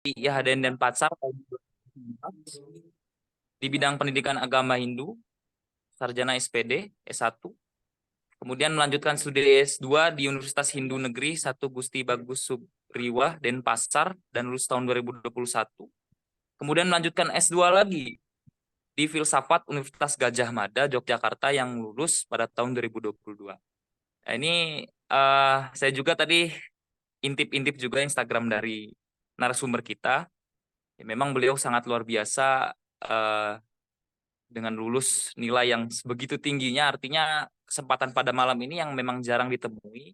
IHDN dan Patsar tahun 2014 di bidang pendidikan agama Hindu, sarjana SPD S1. Kemudian melanjutkan studi S2 di Universitas Hindu Negeri 1 Gusti Bagus Subriwah Denpasar dan lulus tahun 2021. Kemudian melanjutkan S2 lagi di Filsafat Universitas Gajah Mada Yogyakarta yang lulus pada tahun 2022. Nah, ini saya juga tadi intip-intip juga Instagram dari narasumber kita. Ya, memang beliau sangat luar biasa dengan lulus nilai yang begitu tingginya. Artinya kesempatan pada malam ini yang memang jarang ditemui.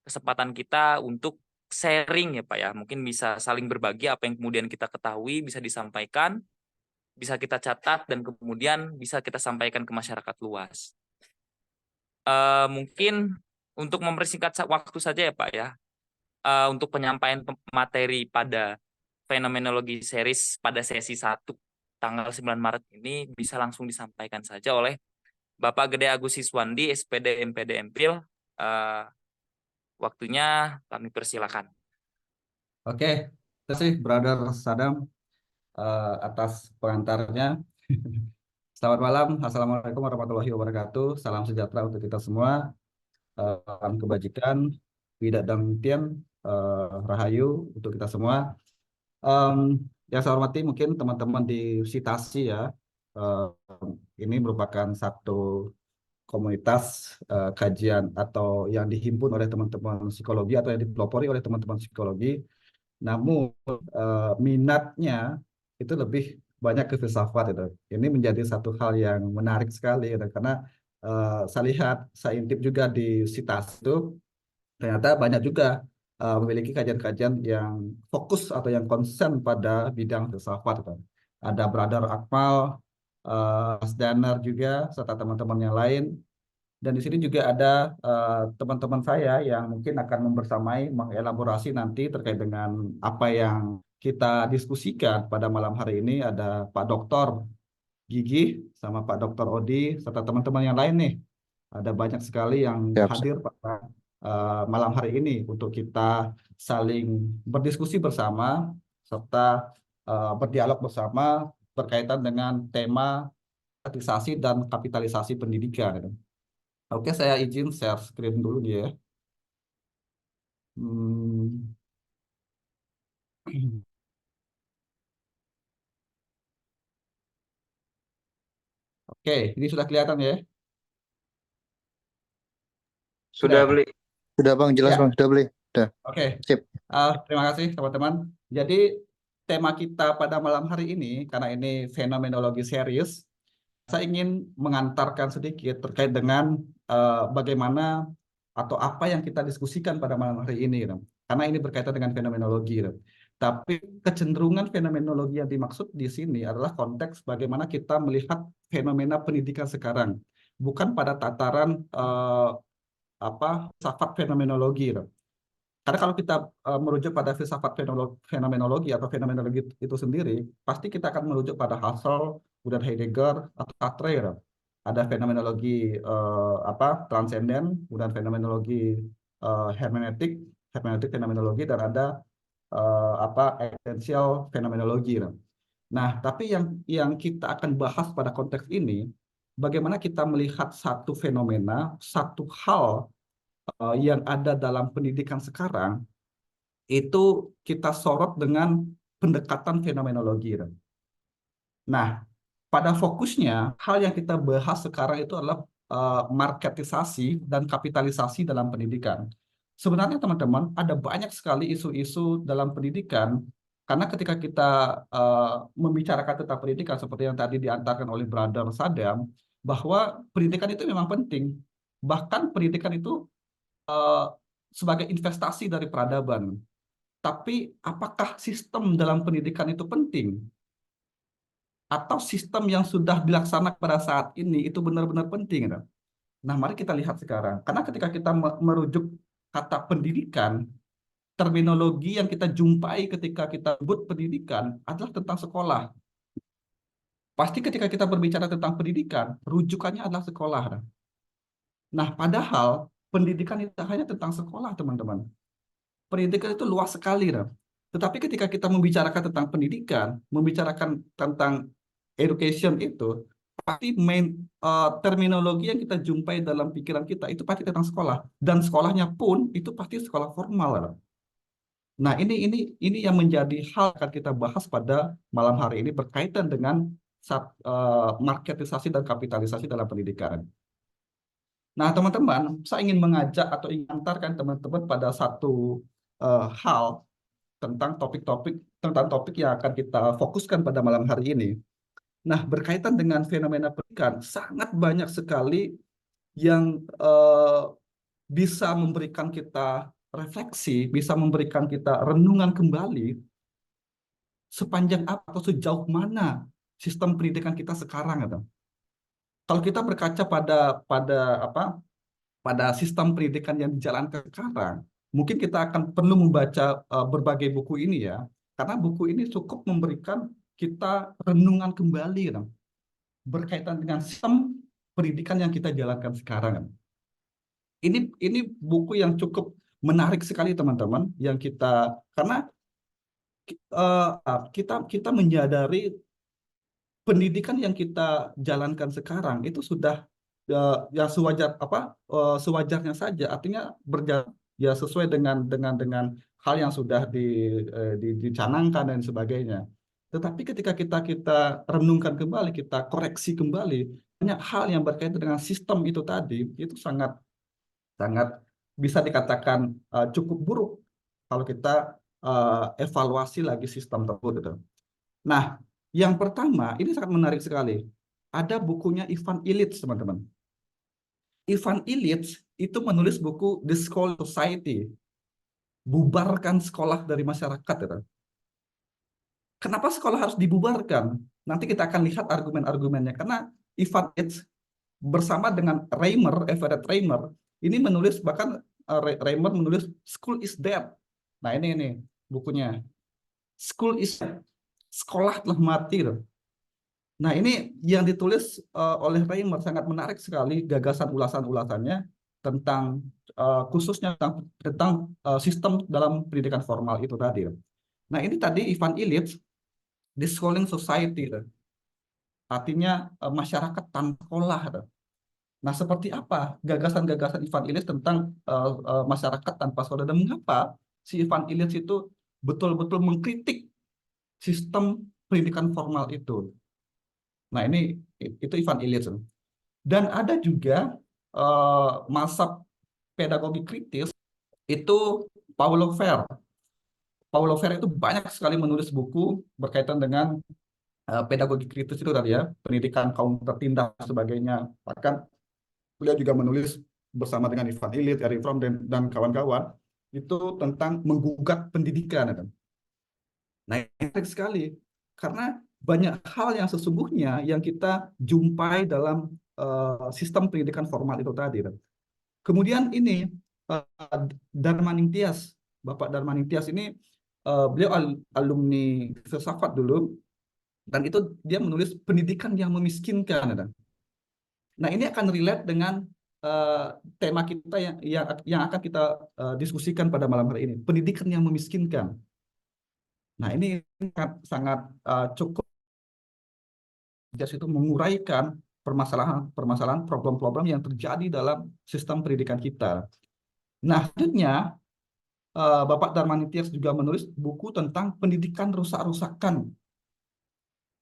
Kesempatan kita untuk sharing ya Pak ya. Mungkin bisa saling berbagi apa yang kemudian kita ketahui, bisa disampaikan, bisa kita catat, dan kemudian bisa kita sampaikan ke masyarakat luas. Mungkin untuk mempersingkat waktu saja ya Pak ya. Untuk penyampaian materi pada fenomenologi series pada sesi 1 tanggal 9 Maret ini bisa langsung disampaikan saja oleh Bapak Gede Agus Siswandi, SPD MPD MPIL. Waktunya kami persilakan. Oke, terima kasih Brother Sadam atas pengantarnya. Selamat malam, Assalamualaikum warahmatullahi wabarakatuh. Salam sejahtera untuk kita semua. Salam kebajikan, Widak dan Tien, Rahayu untuk kita semua. Yang saya hormati mungkin teman-teman di Sitasi ya. Eh, ini merupakan satu komunitas kajian atau yang dihimpun oleh teman-teman psikologi atau yang dipelopori oleh teman-teman psikologi. Namun minatnya itu lebih banyak ke filsafat itu. Ini menjadi satu hal yang menarik sekali gitu, karena saya lihat, saya intip juga di Sitas itu ternyata banyak juga memiliki kajian-kajian yang fokus atau yang konsen pada bidang filsafat gitu. Ada Brother Akmal, Mas Danar juga serta teman-teman yang lain. Dan di sini juga ada teman-teman saya yang mungkin akan membersamai mengelaborasi nanti terkait dengan apa yang kita diskusikan pada malam hari ini. Ada Pak Doktor Gigi sama Pak Doktor Odi serta teman-teman yang lain nih. Ada banyak sekali yang Siap, siap. hadir pada malam hari ini untuk kita saling berdiskusi bersama serta berdialog bersama berkaitan dengan tema kapitalisasi dan kapitalisasi pendidikan. Oke, saya izin share screen dulu nih ya. Hmm. Oke, ini sudah kelihatan ya? Sudah beli. Sudah Bang, jelas Ya. Bang, sudah beli. Sudah. Oke. Sip. Terima kasih teman-teman. Jadi tema kita pada malam hari ini, karena ini fenomenologi serius, saya ingin mengantarkan sedikit terkait dengan bagaimana atau apa yang kita diskusikan pada malam hari ini, gitu. Karena ini berkaitan dengan fenomenologi, gitu. Tapi kecenderungan fenomenologi yang dimaksud di sini adalah konteks bagaimana kita melihat fenomena pendidikan sekarang, bukan pada tataran filsafat fenomenologi, gitu. Karena kalau kita merujuk pada filsafat fenomenologi atau fenomenologi itu sendiri, pasti kita akan merujuk pada Husserl, kemudian Heidegger atau Sartre, gitu. Ada fenomenologi transenden, kemudian fenomenologi hermeneutik, hermeneutik fenomenologi, dan ada existential fenomenologi, gitu. Nah, tapi yang kita akan bahas pada konteks ini, bagaimana kita melihat satu fenomena, satu hal yang ada dalam pendidikan sekarang, itu kita sorot dengan pendekatan fenomenologi. Nah, pada fokusnya, hal yang kita bahas sekarang itu adalah marketisasi dan kapitalisasi dalam pendidikan. Sebenarnya teman-teman, ada banyak sekali isu-isu dalam pendidikan, karena ketika kita membicarakan tentang pendidikan, seperti yang tadi diantarkan oleh Brother Sadam, bahwa pendidikan itu memang penting. Bahkan pendidikan itu sebagai investasi dari peradaban. Tapi apakah sistem dalam pendidikan itu penting? Atau sistem yang sudah dilaksanakan pada saat ini itu benar-benar penting? Nah, mari kita lihat sekarang. Karena ketika kita merujuk kata pendidikan, terminologi yang kita jumpai ketika kita sebut pendidikan adalah tentang sekolah. Pasti ketika kita berbicara tentang pendidikan, rujukannya adalah sekolah. Nah, padahal pendidikan itu hanya tentang sekolah, teman-teman. Pendidikan itu luas sekali. Tetapi ketika kita membicarakan tentang pendidikan, membicarakan tentang education itu, pasti terminologi yang kita jumpai dalam pikiran kita itu pasti tentang sekolah, dan sekolahnya pun itu pasti sekolah formal. Nah, ini yang menjadi hal yang akan kita bahas pada malam hari ini berkaitan dengan marketisasi dan kapitalisasi dalam pendidikan. Nah, teman-teman, saya ingin mengajak atau ingin antarkan teman-teman pada satu hal tentang topik yang akan kita fokuskan pada malam hari ini. Nah, berkaitan dengan fenomena pendidikan, sangat banyak sekali yang bisa memberikan kita refleksi, bisa memberikan kita renungan kembali sepanjang apa atau sejauh mana sistem pendidikan kita sekarang, atau kalau kita berkaca pada sistem pendidikan yang dijalankan sekarang, mungkin kita akan perlu membaca berbagai buku ini ya, karena buku ini cukup memberikan kita renungan kembali berkaitan dengan sistem pendidikan yang kita jalankan sekarang. Ini buku yang cukup menarik sekali teman-teman, yang karena kita menyadari pendidikan yang kita jalankan sekarang itu sudah ya sewajarnya saja, artinya berjalan ya sesuai dengan hal yang sudah dicanangkan dan sebagainya. Tetapi ketika kita renungkan kembali, kita koreksi kembali, banyak hal yang berkaitan dengan sistem itu tadi itu sangat sangat bisa dikatakan cukup buruk kalau kita evaluasi lagi sistem tersebut gitu. Nah, yang pertama ini sangat menarik sekali. Ada bukunya Ivan Illich, teman-teman. Ivan Illich itu menulis buku The School Society, bubarkan sekolah dari masyarakat. Gitu. Kenapa sekolah harus dibubarkan? Nanti kita akan lihat argumen-argumennya. Karena Ivan Illich bersama dengan Everett Reimer, ini menulis, bahkan Reimer menulis School is Dead. Nah, ini bukunya. School is Dead. Sekolah telah mati. Nah, ini yang ditulis oleh Reimer sangat menarik sekali, gagasan ulasan-ulasannya tentang khususnya tentang sistem dalam pendidikan formal itu tadi. Nah, ini tadi Ivan Illich, The Schooling Society, artinya masyarakat tanpa sekolah. Nah, seperti apa gagasan-gagasan Ivan Illich tentang masyarakat tanpa sekolah, dan mengapa si Ivan Illich itu betul-betul mengkritik sistem pendidikan formal itu. Nah, itu Ivan Illich. Dan ada juga mazhab pedagogi kritis itu Paulo Freire. Paulo Freire itu banyak sekali menulis buku berkaitan dengan pedagogi kritis itu tadi ya, pendidikan kaum tertindas dan sebagainya. Bahkan beliau juga menulis bersama dengan Ivan Illich, Erich Fromm dan kawan-kawan itu tentang menggugat pendidikan. Nah, ini menarik sekali karena banyak hal yang sesungguhnya yang kita jumpai dalam sistem pendidikan formal itu tadi. Kemudian ini Darmaningtyas, Bapak Darmaningtyas ini beliau alumni filsafat dulu, dan itu dia menulis pendidikan yang memiskinkan. Nah, ini akan relate dengan tema kita yang akan kita diskusikan pada malam hari ini, pendidikan yang memiskinkan. Nah, ini sangat cukup itu menguraikan permasalahan problem-problem yang terjadi dalam sistem pendidikan kita. Nah, selanjutnya Bapak Darmaningtyas juga menulis buku tentang pendidikan rusak-rusakan.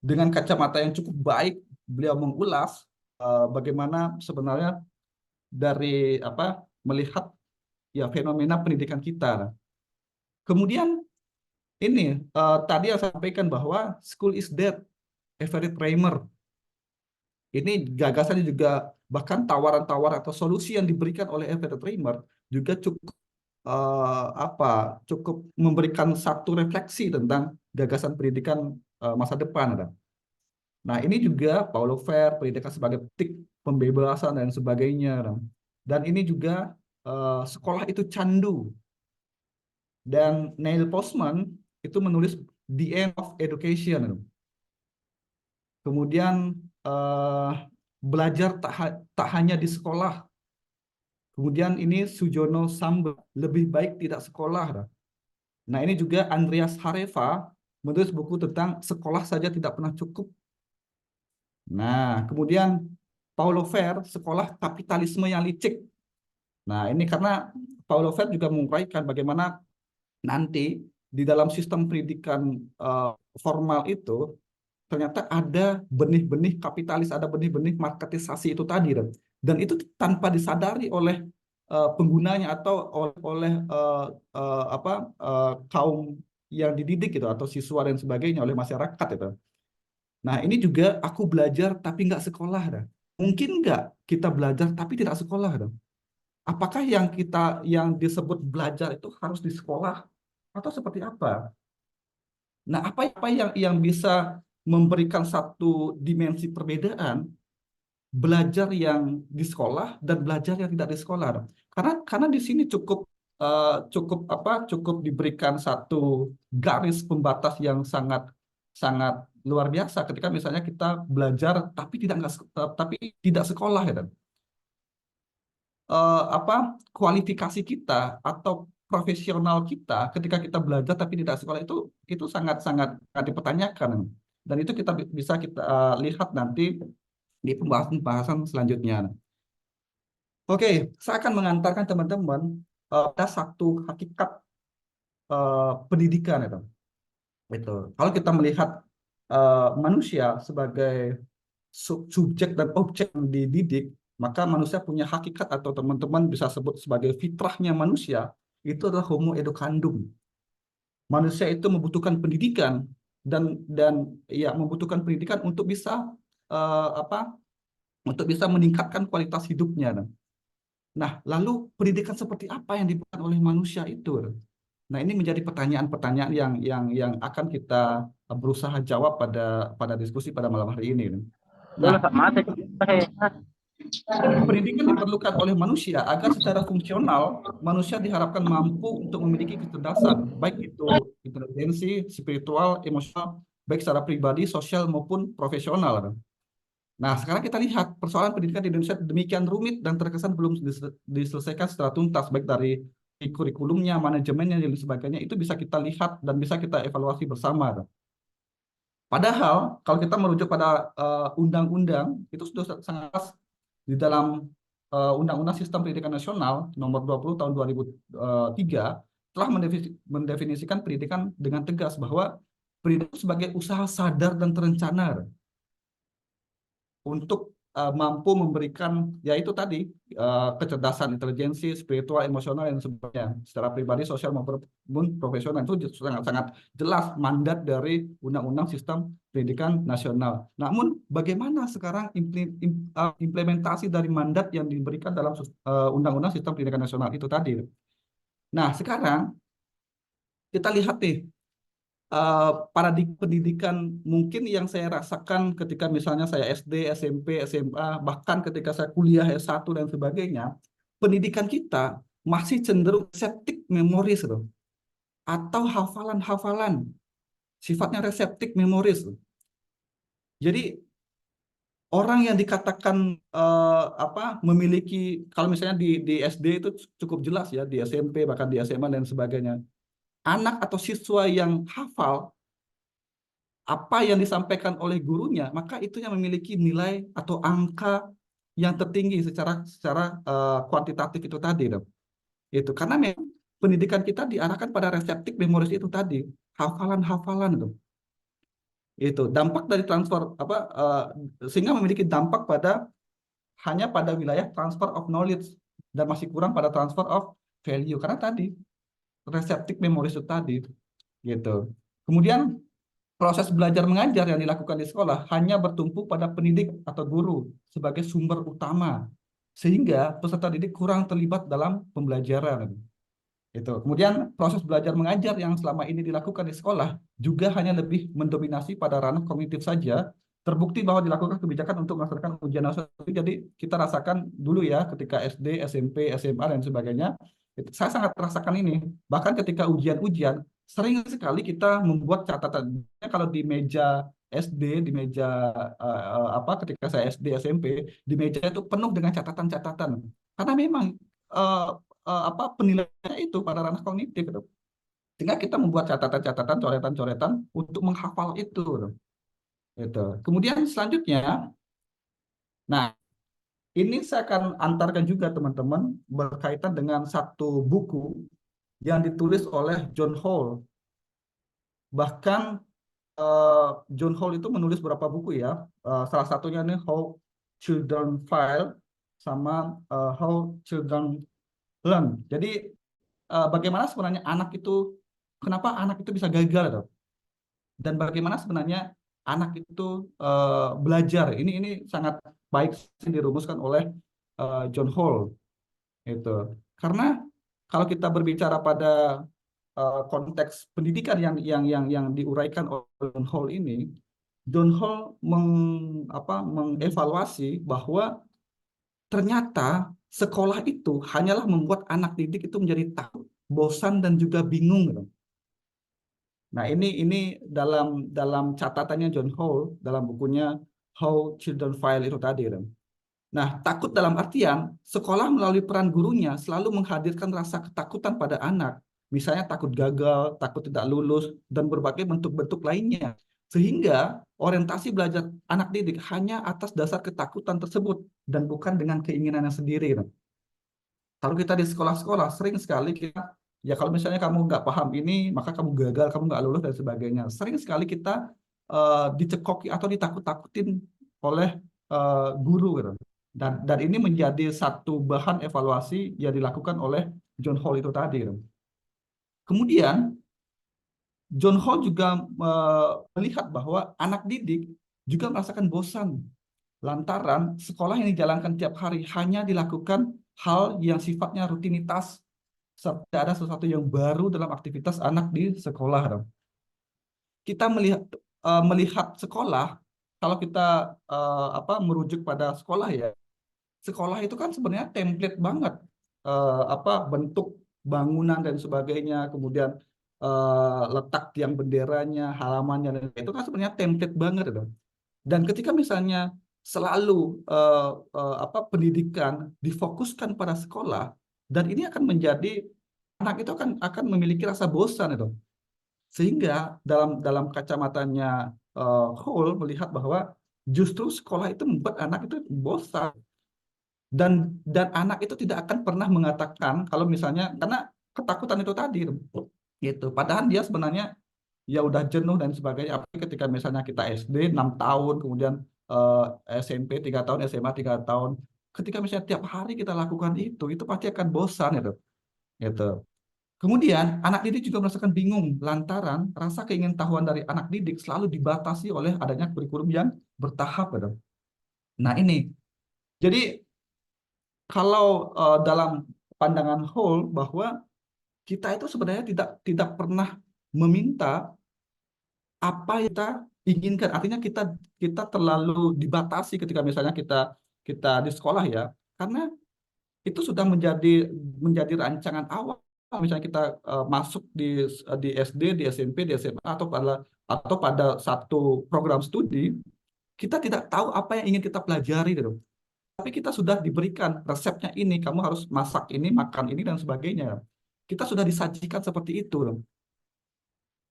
Dengan kacamata yang cukup baik, beliau mengulas bagaimana sebenarnya dari melihat ya fenomena pendidikan kita. Kemudian ini tadi yang saya sampaikan bahwa school is dead, Everett Reimer. Ini gagasannya juga, bahkan tawaran-tawaran atau solusi yang diberikan oleh Everett Reimer juga cukup memberikan satu refleksi tentang gagasan pendidikan masa depan. Nah, ini juga Paulo Freire, pendidikan sebagai petik pembebasan dan sebagainya. Dan ini juga sekolah itu candu. Dan Neil Postman itu menulis The End of Education. Kemudian belajar tak hanya di sekolah. Kemudian ini Sujono Samba, lebih baik tidak sekolah. Nah, ini juga Andreas Hareva menulis buku tentang sekolah saja tidak pernah cukup. Nah, kemudian Paulo Freire, sekolah kapitalisme yang licik. Nah, ini karena Paulo Freire juga menguraikan bagaimana nanti di dalam sistem pendidikan eh, formal itu ternyata ada benih-benih kapitalis, ada benih-benih marketisasi itu tadi, dan itu tanpa disadari oleh penggunanya atau oleh apa kaum yang dididik gitu atau siswa dan sebagainya, oleh masyarakat itu. Nah, ini juga aku belajar tapi nggak sekolah dah. Mungkin nggak kita belajar tapi tidak sekolah dah. Apakah yang yang disebut belajar itu harus di sekolah atau seperti apa? Nah, apa yang bisa memberikan satu dimensi perbedaan belajar yang di sekolah dan belajar yang tidak di sekolah? Karena di sini cukup cukup diberikan satu garis pembatas yang sangat sangat luar biasa ketika misalnya kita belajar tapi tapi tidak sekolah ya. Apa kualifikasi kita atau profesional kita ketika kita belajar tapi tidak sekolah itu sangat sangat dipertanyakan, dan itu bisa kita lihat nanti di pembahasan selanjutnya. Oke, saya akan mengantarkan teman-teman pada satu hakikat pendidikan itu. Betul. Kalau kita melihat manusia sebagai subjek dan objek yang dididik, maka manusia punya hakikat atau teman-teman bisa sebut sebagai fitrahnya manusia, itu adalah homo educandum. Manusia itu membutuhkan pendidikan dan ya membutuhkan pendidikan untuk bisa apa? Untuk bisa meningkatkan kualitas hidupnya. Nah, lalu pendidikan seperti apa yang diberikan oleh manusia itu? Nah, ini menjadi pertanyaan-pertanyaan yang akan kita berusaha jawab pada diskusi pada malam hari ini. Nah, pendidikan diperlukan oleh manusia agar secara fungsional manusia diharapkan mampu untuk memiliki kecerdasan, baik itu intelijensi, spiritual, emosional, baik secara pribadi, sosial maupun profesional. Nah, sekarang kita lihat persoalan pendidikan di Indonesia demikian rumit dan terkesan belum diselesaikan secara tuntas, baik dari kurikulumnya, manajemennya, dan sebagainya. Itu bisa kita lihat dan bisa kita evaluasi bersama. Padahal kalau kita merujuk pada undang-undang, itu sudah sangat di dalam Undang-Undang Sistem Pendidikan Nasional Nomor 20 Tahun 2003 telah mendefinisikan pendidikan dengan tegas bahwa pendidikan sebagai usaha sadar dan terencana untuk mampu memberikan yaitu tadi kecerdasan, intelijensi, spiritual, emosional dan sebagainya secara pribadi, sosial maupun profesional. Itu sangat jelas mandat dari Undang-Undang Sistem Pendidikan Nasional. Namun bagaimana sekarang implementasi dari mandat yang diberikan dalam Undang-Undang Sistem Pendidikan Nasional itu tadi? Nah, sekarang kita lihat nih paradigma pendidikan mungkin yang saya rasakan ketika misalnya saya SD, SMP, SMA, bahkan ketika saya kuliah S1 dan sebagainya, pendidikan kita masih cenderung reseptif memoris loh, atau hafalan-hafalan, sifatnya reseptif memoris. Jadi orang yang dikatakan memiliki, kalau misalnya di SD itu cukup jelas ya, di SMP bahkan di SMA dan sebagainya, anak atau siswa yang hafal apa yang disampaikan oleh gurunya, maka itu yang memiliki nilai atau angka yang tertinggi secara kuantitatif itu tadi, dong. Itu karena memang pendidikan kita diarahkan pada reseptif memoris itu tadi, hafalan-hafalan itu. Itu dampak dari transfer sehingga memiliki dampak hanya pada wilayah transfer of knowledge dan masih kurang pada transfer of value karena tadi reseptif memoris itu tadi gitu. Kemudian proses belajar mengajar yang dilakukan di sekolah hanya bertumpu pada pendidik atau guru sebagai sumber utama, sehingga peserta didik kurang terlibat dalam pembelajaran. Itu. Kemudian proses belajar mengajar yang selama ini dilakukan di sekolah juga hanya lebih mendominasi pada ranah kognitif saja. Terbukti bahwa dilakukan kebijakan untuk melaksanakan ujian nasional. Jadi kita rasakan dulu ya ketika SD, SMP, SMA dan sebagainya. Saya sangat merasakan ini. Bahkan ketika ujian-ujian sering sekali kita membuat catatan. Kalau di meja SD, di meja ketika saya SD, SMP, di meja itu penuh dengan catatan-catatan. Karena memang penilaiannya itu pada ranah kognitif. Gitu. Sehingga kita membuat catatan-catatan, coretan-coretan untuk menghafal itu. Gitu. Kemudian selanjutnya, nah ini saya akan antarkan juga teman-teman berkaitan dengan satu buku yang ditulis oleh John Hall. Bahkan John Hall itu menulis beberapa buku ya. Salah satunya nih How Children Fail sama How Children Learn. Jadi bagaimana sebenarnya kenapa anak itu bisa gagal, gitu? Dan bagaimana sebenarnya anak itu belajar. Ini sangat baik dirumuskan oleh John Hall itu. Karena kalau kita berbicara pada konteks pendidikan yang diuraikan oleh John Hall ini, John Hall mengevaluasi bahwa ternyata sekolah itu hanyalah membuat anak didik itu menjadi takut, bosan dan juga bingung, gitu. Nah, ini dalam catatannya John Hall dalam bukunya How Children Fail itu tadi, gitu. Nah, takut dalam artian sekolah melalui peran gurunya selalu menghadirkan rasa ketakutan pada anak. Misalnya takut gagal, takut tidak lulus, dan berbagai bentuk-bentuk lainnya. Sehingga orientasi belajar anak didik hanya atas dasar ketakutan tersebut dan bukan dengan keinginannya sendiri, gitu. Kalau kita di sekolah-sekolah, sering sekali kita, ya kalau misalnya kamu nggak paham ini, maka kamu gagal, kamu nggak lulus, dan sebagainya. Sering sekali kita dicekoki atau ditakut-takutin oleh guru, gitu. Dan ini menjadi satu bahan evaluasi yang dilakukan oleh John Hall itu tadi, gitu. Kemudian, John Hall juga melihat bahwa anak didik juga merasakan bosan lantaran sekolah yang dijalankan tiap hari hanya dilakukan hal yang sifatnya rutinitas, serta ada sesuatu yang baru dalam aktivitas anak di sekolah. Kita melihat sekolah, kalau kita merujuk pada sekolah ya, sekolah itu kan sebenarnya template banget, bentuk bangunan dan sebagainya, kemudian letak tiang benderanya, halamannya, dan itu kan sebenarnya template banget itu. Dan ketika misalnya selalu pendidikan difokuskan pada sekolah, dan ini akan menjadi anak itu akan memiliki rasa bosan itu. Sehingga dalam kacamatanya Hall melihat bahwa justru sekolah itu membuat anak itu bosan, dan anak itu tidak akan pernah mengatakan kalau misalnya karena ketakutan itu tadi gitu. Padahal dia sebenarnya ya udah jenuh dan sebagainya. Apalagi ketika misalnya kita SD 6 tahun, kemudian SMP 3 tahun, SMA 3 tahun. Ketika misalnya tiap hari kita lakukan itu pasti akan bosan itu. Gitu. Kemudian anak didik juga merasakan bingung lantaran rasa keingintahuan dari anak didik selalu dibatasi oleh adanya kurikulum yang bertahap, gitu. Nah, ini. Jadi kalau dalam pandangan Hall bahwa kita itu sebenarnya tidak pernah meminta apa yang kita inginkan. Artinya kita terlalu dibatasi ketika misalnya kita di sekolah ya, karena itu sudah menjadi rancangan awal. Misalnya kita masuk di SD, di SMP, di SMA, atau pada satu program studi, kita tidak tahu apa yang ingin kita pelajari, gitu. Tapi kita sudah diberikan resepnya ini, kamu harus masak ini, makan ini, dan sebagainya. Kita sudah disajikan seperti itu.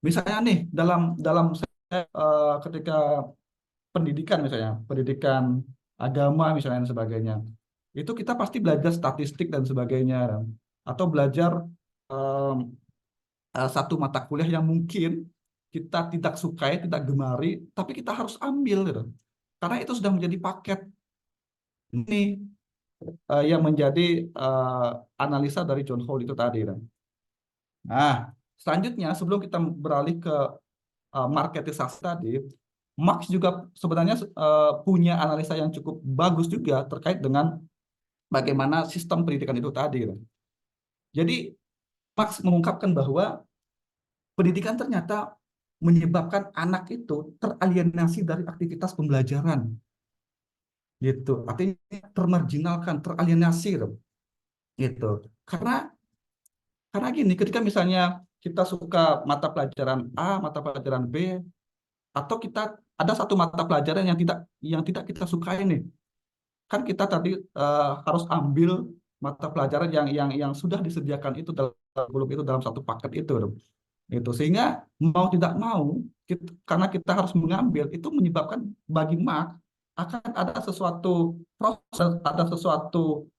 Misalnya nih, dalam ketika pendidikan misalnya, pendidikan agama misalnya dan sebagainya, itu kita pasti belajar statistik dan sebagainya, atau belajar em, satu mata kuliah yang mungkin kita tidak sukai, tidak gemari, tapi kita harus ambil, gitu. Karena itu sudah menjadi paket. Ini yang menjadi analisa dari John Hall itu tadi, kan. Nah, selanjutnya sebelum kita beralih ke marketisasi tadi, Marx juga sebenarnya punya analisa yang cukup bagus juga terkait dengan bagaimana sistem pendidikan itu tadi, kan. Jadi Marx mengungkapkan bahwa pendidikan ternyata menyebabkan anak itu teralienasi dari aktivitas pembelajaran, gitu. Artinya termarginalkan, teralienasi, gitu. Karena gini, ketika misalnya kita suka mata pelajaran A, mata pelajaran B, atau kita ada satu mata pelajaran yang tidak kita sukai nih, kan kita tadi harus ambil mata pelajaran yang sudah disediakan itu dalam belum itu dalam satu paket itu. Itu sehingga mau tidak mau karena kita harus mengambil itu menyebabkan bagi Marx akan ada sesuatu proses, ada sesuatu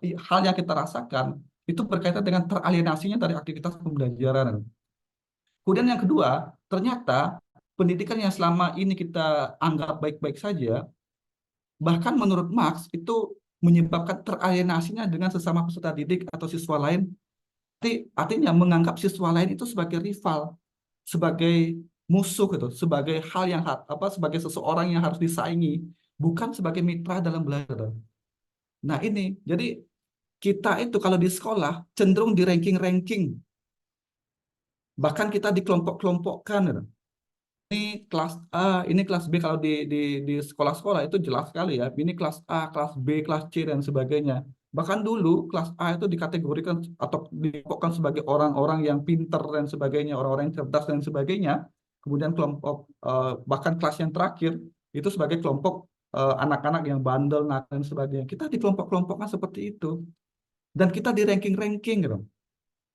hal yang kita rasakan itu berkaitan dengan teralienasinya dari aktivitas pembelajaran. Kemudian yang kedua, ternyata pendidikan yang selama ini kita anggap baik-baik saja, bahkan menurut Marx itu menyebabkan teralienasinya dengan sesama peserta didik atau siswa lain. Artinya menganggap siswa lain itu sebagai rival, sebagai musuh gitu, sebagai hal yang sebagai seseorang yang harus disaingi, bukan sebagai mitra dalam belajar. Nah ini, jadi kita itu kalau di sekolah cenderung di ranking-ranking, bahkan kita dikelompok-kelompokkan gitu. Ini kelas A, ini kelas B kalau di sekolah-sekolah itu jelas sekali ya. Ini kelas A, kelas B, kelas C dan sebagainya. Bahkan dulu kelas A itu dikategorikan atau dikelompokkan sebagai orang-orang yang pinter dan sebagainya, orang-orang yang cerdas dan sebagainya. Kemudian kelompok bahkan kelas yang terakhir itu sebagai kelompok anak-anak yang bandel, nakal dan sebagainya. Kita dikelompok-kelompokkan seperti itu. Dan kita di ranking-ranking gitu.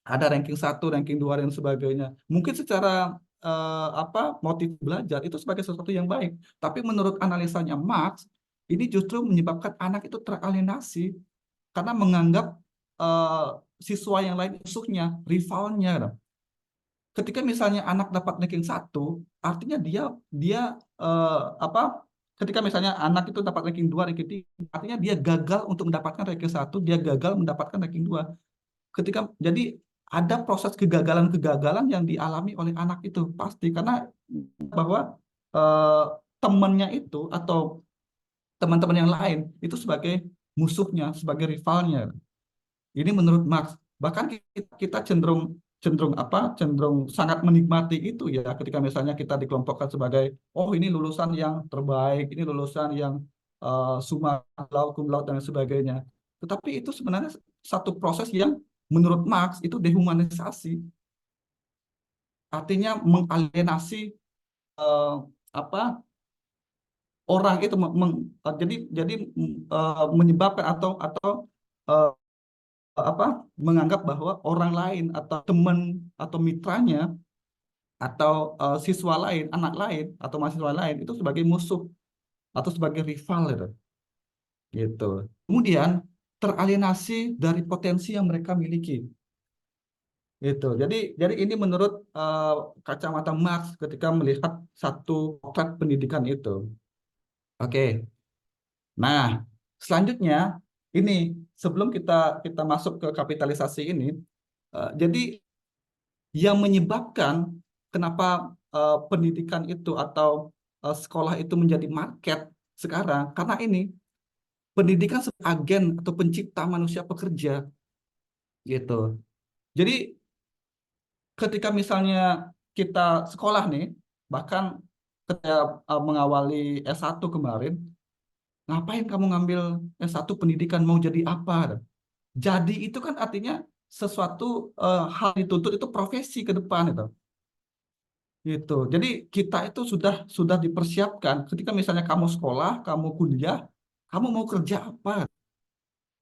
Ada ranking 1, ranking 2 dan sebagainya. Mungkin secara motif belajar itu sebagai sesuatu yang baik, tapi menurut analisanya Marx, ini justru menyebabkan anak itu teralienasi karena menganggap siswa yang lain musuhnya, rivalnya. Ketika misalnya anak dapat ranking 1, artinya dia dia eh, apa ketika misalnya anak itu dapat ranking 2, ranking 3, artinya dia gagal untuk mendapatkan ranking 1, dia gagal mendapatkan ranking 2. Jadi ada proses kegagalan-kegagalan yang dialami oleh anak itu pasti karena bahwa eh, temannya itu atau teman-teman yang lain itu sebagai musuhnya, sebagai rivalnya. Ini menurut Marx. Bahkan kita cenderung cenderung sangat menikmati itu ya ketika misalnya kita dikelompokkan sebagai oh ini lulusan yang terbaik, ini lulusan yang summa cum laude dan sebagainya. Tetapi itu sebenarnya satu proses yang menurut Marx itu dehumanisasi. Artinya mengalienasi eh, apa orang itu jadi menyebabkan atau eh, menganggap bahwa orang lain atau teman atau mitranya atau siswa lain, anak lain atau mahasiswa lain itu sebagai musuh atau sebagai rival gitu. Kemudian teralienasi dari potensi yang mereka miliki. Gitu. Jadi ini menurut kacamata Marx ketika melihat satu potret pendidikan itu. Oke. Nah, selanjutnya ini sebelum kita kita masuk ke kapitalisasi ini, jadi yang menyebabkan kenapa pendidikan itu atau sekolah itu menjadi market sekarang karena ini pendidikan sebagai agen atau pencipta manusia pekerja gitu. Jadi ketika misalnya kita sekolah nih, bahkan ketika mengawali S1 kemarin, ngapain kamu ngambil S1 pendidikan mau jadi apa? Jadi itu kan artinya sesuatu hal dituntut itu profesi ke depan itu. Gitu. Jadi kita itu sudah dipersiapkan ketika misalnya kamu sekolah, kamu kuliah, kamu mau kerja apa?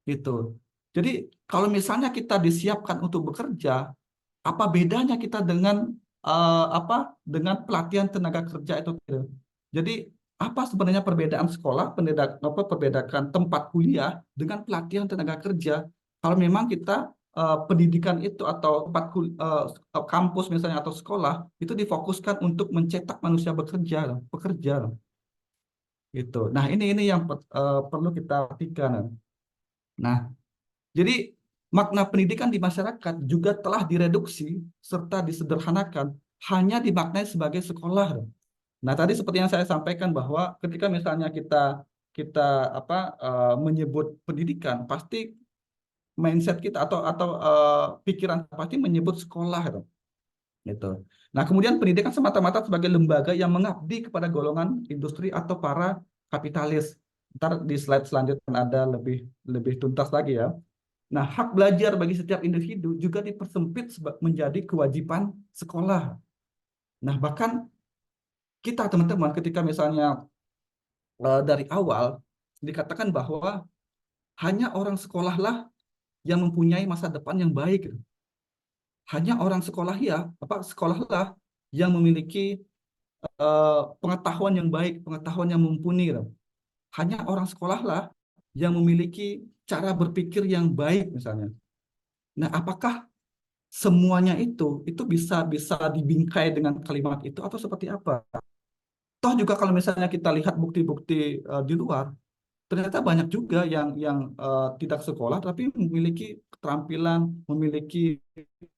Gitu. Jadi kalau misalnya kita disiapkan untuk bekerja, apa bedanya kita dengan dengan pelatihan tenaga kerja itu? Jadi apa sebenarnya perbedaan sekolah, perbedaan tempat kuliah dengan pelatihan tenaga kerja? Kalau memang kita pendidikan itu atau kampus misalnya atau sekolah itu difokuskan untuk mencetak manusia pekerja gitu. Nah ini yang perlu kita perhatikan. Nah jadi makna pendidikan di masyarakat juga telah direduksi serta disederhanakan hanya dimaknai sebagai sekolah. Nah, tadi seperti yang saya sampaikan bahwa ketika misalnya kita kita menyebut pendidikan, pasti mindset kita atau pikiran pasti menyebut sekolah gitu. Nah, kemudian pendidikan semata-mata sebagai lembaga yang mengabdi kepada golongan industri atau para kapitalis. Ntar di slide selanjutnya ada lebih lebih tuntas lagi ya. Nah, hak belajar bagi setiap individu juga dipersempit menjadi kewajiban sekolah. Nah, bahkan kita teman-teman ketika misalnya dari awal dikatakan bahwa hanya orang sekolahlah yang mempunyai masa depan yang baik. hanya orang sekolahlah yang memiliki pengetahuan yang baik, pengetahuan yang mumpuni gitu. Hanya orang sekolahlah yang memiliki cara berpikir yang baik misalnya. Nah, apakah semuanya itu bisa bisa dibingkai dengan kalimat itu atau seperti apa? Toh juga kalau misalnya kita lihat bukti-bukti di luar, ternyata banyak juga yang tidak sekolah tapi memiliki keterampilan, memiliki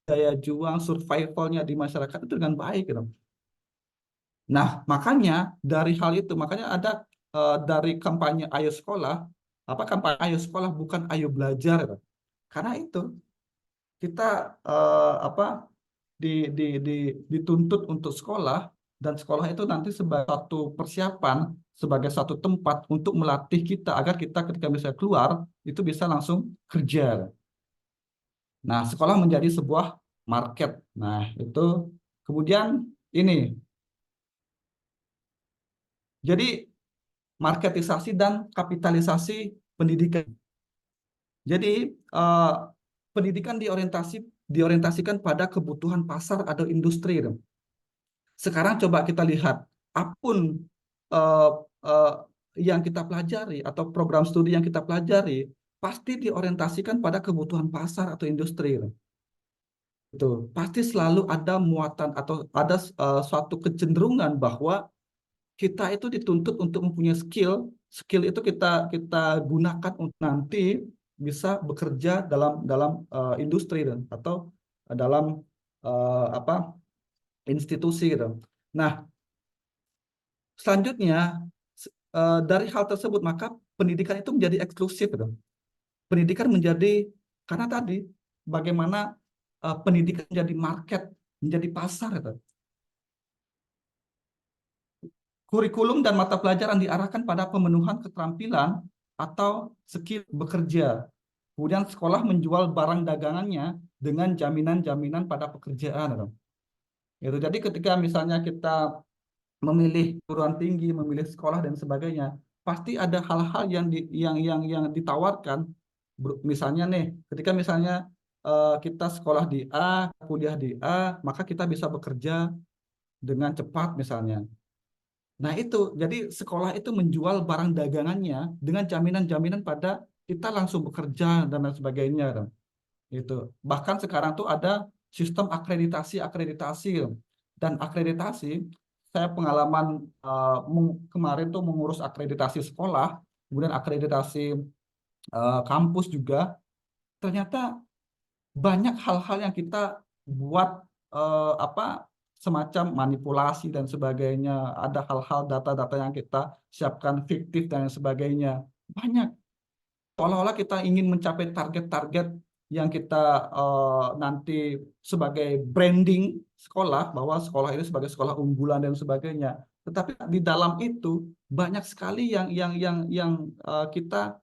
daya juang, survivalnya di masyarakat itu dengan baik gitu. Nah, makanya dari hal itu, makanya ada dari kampanye Ayo Sekolah, apa kampanye Ayo Sekolah bukan Ayo Belajar gitu. Karena itu kita apa di, di, di, dituntut untuk sekolah, dan sekolah itu nanti sebagai satu persiapan, sebagai satu tempat untuk melatih kita agar kita ketika bisa keluar itu bisa langsung kerja. Nah, sekolah menjadi sebuah market. Nah, itu kemudian ini. Jadi marketisasi dan kapitalisasi pendidikan. Jadi eh, pendidikan diorientasikan pada kebutuhan pasar atau industri. Sekarang coba kita lihat, apapun eh, eh, yang kita pelajari atau program studi yang kita pelajari pasti diorientasikan pada kebutuhan pasar atau industri. Itu pasti selalu ada muatan atau ada suatu kecenderungan bahwa kita itu dituntut untuk mempunyai skill. Skill itu kita kita gunakan untuk nanti bisa bekerja dalam dalam industri atau dalam apa institusi gitu. Nah, selanjutnya dari hal tersebut maka pendidikan itu menjadi eksklusif gitu. Pendidikan menjadi karena tadi bagaimana pendidikan menjadi market, menjadi pasar gitu. Kurikulum dan mata pelajaran diarahkan pada pemenuhan keterampilan atau skill bekerja. Kemudian sekolah menjual barang dagangannya dengan jaminan-jaminan pada pekerjaan. Gitu. Jadi ketika misalnya kita memilih perguruan tinggi, memilih sekolah dan sebagainya, pasti ada hal-hal yang ditawarkan. Misalnya nih, ketika misalnya kita sekolah di A, kuliah di A, maka kita bisa bekerja dengan cepat misalnya. Nah itu, jadi sekolah itu menjual barang dagangannya dengan jaminan-jaminan pada kita langsung bekerja dan lain sebagainya. Gitu. Bahkan sekarang tuh ada sistem akreditasi dan akreditasi. Saya pengalaman kemarin tuh mengurus akreditasi sekolah, kemudian akreditasi kampus juga. Ternyata banyak hal-hal yang kita buat apa semacam manipulasi dan sebagainya. Ada hal-hal data-data yang kita siapkan fiktif dan sebagainya. Banyak. Seolah-olah kita ingin mencapai target-target yang kita nanti sebagai branding sekolah, bahwa sekolah ini sebagai sekolah unggulan dan sebagainya. Tetapi di dalam itu banyak sekali yang kita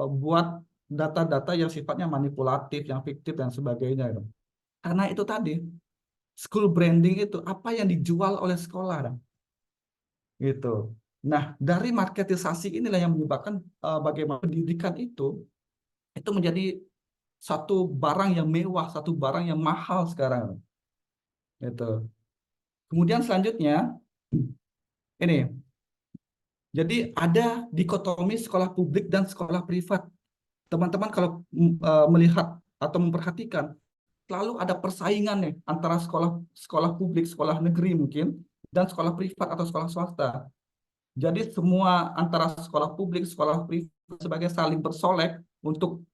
buat data-data yang sifatnya manipulatif, yang fiktif dan sebagainya. Karena itu tadi, school branding itu apa yang dijual oleh sekolah. Gitu. Nah, dari marketisasi inilah yang menyebabkan bagaimana pendidikan itu menjadi satu barang yang mewah, satu barang yang mahal sekarang. Gitu. Kemudian selanjutnya, ini, jadi ada dikotomi sekolah publik dan sekolah privat. Teman-teman kalau melihat atau memperhatikan, selalu ada persaingan nih antara sekolah publik, sekolah negeri mungkin, dan sekolah privat atau sekolah swasta. Jadi semua antara sekolah publik, sekolah privat sebagai saling bersolek untuk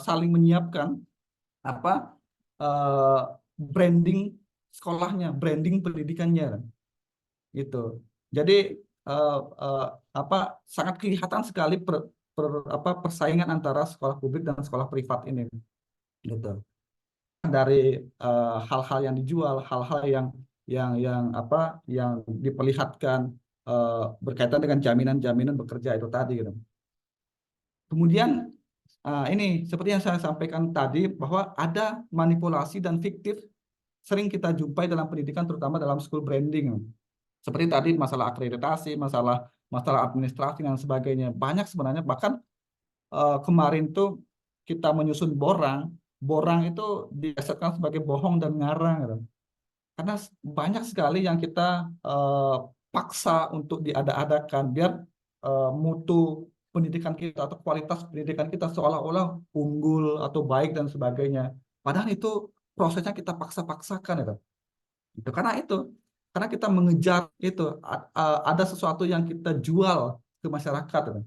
saling menyiapkan apa branding sekolahnya, branding pendidikannya, gitu. Jadi sangat kelihatan sekali persaingan antara sekolah publik dan sekolah privat ini, gitu. Dari hal-hal yang dijual, hal-hal yang diperlihatkan berkaitan dengan jaminan-jaminan bekerja itu tadi, gitu. Kemudian ini seperti yang saya sampaikan tadi bahwa ada manipulasi dan fiktif sering kita jumpai dalam pendidikan, terutama dalam school branding. Seperti tadi masalah akreditasi, masalah administrasi dan sebagainya. Banyak sebenarnya, bahkan kemarin tuh kita menyusun borang borang itu dikesetkan sebagai bohong dan ngarang gitu. Karena banyak sekali yang kita paksa untuk diada-adakan biar mutu pendidikan kita atau kualitas pendidikan kita seolah-olah unggul atau baik dan sebagainya. Padahal itu prosesnya kita paksa-paksakan itu. Karena kita mengejar itu ada sesuatu yang kita jual ke masyarakat itu.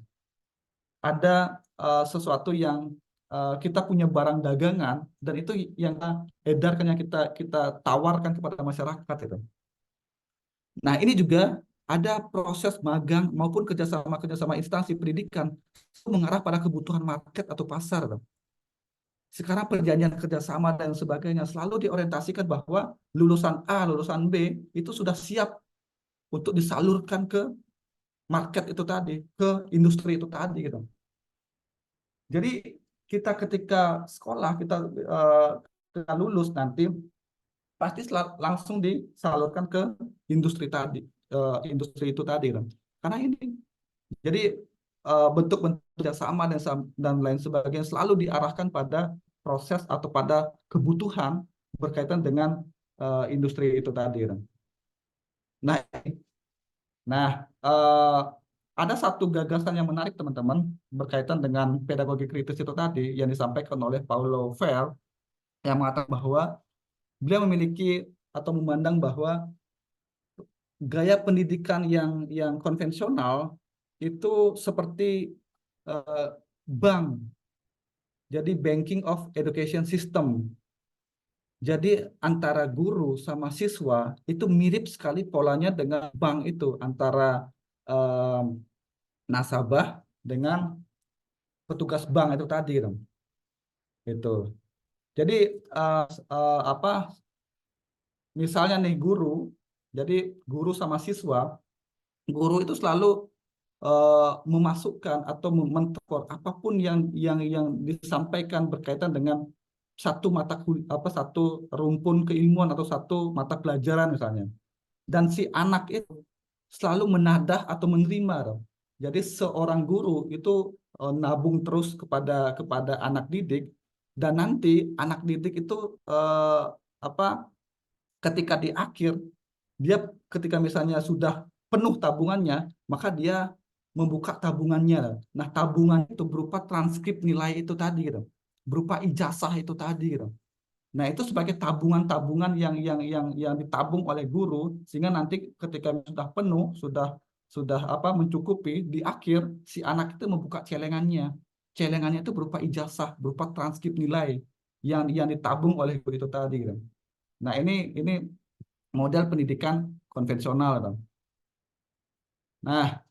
Ada sesuatu yang kita punya barang dagangan dan itu yang kita edarkan, yang kita tawarkan kepada masyarakat itu. Nah, ini juga ada proses magang maupun kerjasama instansi pendidikan mengarah pada kebutuhan market atau pasar tuh. Sekarang perjanjian kerjasama dan sebagainya selalu diorientasikan bahwa lulusan A, lulusan B itu sudah siap untuk disalurkan ke market itu tadi, ke industri itu tadi gitu. Jadi kita ketika sekolah kita lulus nanti pasti langsung disalurkan ke industri tadi, industri itu tadi kan. Karena ini jadi bentuk-bentuk kerjasama dan lain sebagainya selalu diarahkan pada proses atau pada kebutuhan berkaitan dengan industri itu tadi kan. Nah, nah ada satu gagasan yang menarik teman-teman berkaitan dengan pedagogi kritis itu tadi yang disampaikan oleh Paulo Freire yang mengatakan bahwa beliau memiliki atau memandang bahwa gaya pendidikan yang konvensional itu seperti bank, jadi banking of education system. Jadi antara guru sama siswa itu mirip sekali polanya dengan bank itu, antara nasabah dengan petugas bank itu tadi, itu. Jadi apa? Misalnya nih guru, jadi guru sama siswa, guru itu selalu memasukkan atau mentekor apapun yang disampaikan berkaitan dengan satu rumpun keilmuan atau satu mata pelajaran misalnya. Dan si anak itu selalu menadah atau menerima. Jadi seorang guru itu nabung terus kepada anak didik, dan nanti anak didik itu apa ketika di akhir dia ketika misalnya sudah penuh tabungannya, maka dia membuka tabungannya. Nah, tabungan itu berupa transkrip nilai itu tadi gitu. Berupa ijazah itu tadi gitu. Nah, itu sebagai tabungan-tabungan yang ditabung oleh guru sehingga nanti ketika sudah penuh, sudah mencukupi, di akhir si anak itu membuka celengannya. Celengannya itu berupa ijazah, berupa transkrip nilai yang ditabung oleh guru itu tadi gitu. Nah, ini model pendidikan konvensional, Bang. Nah,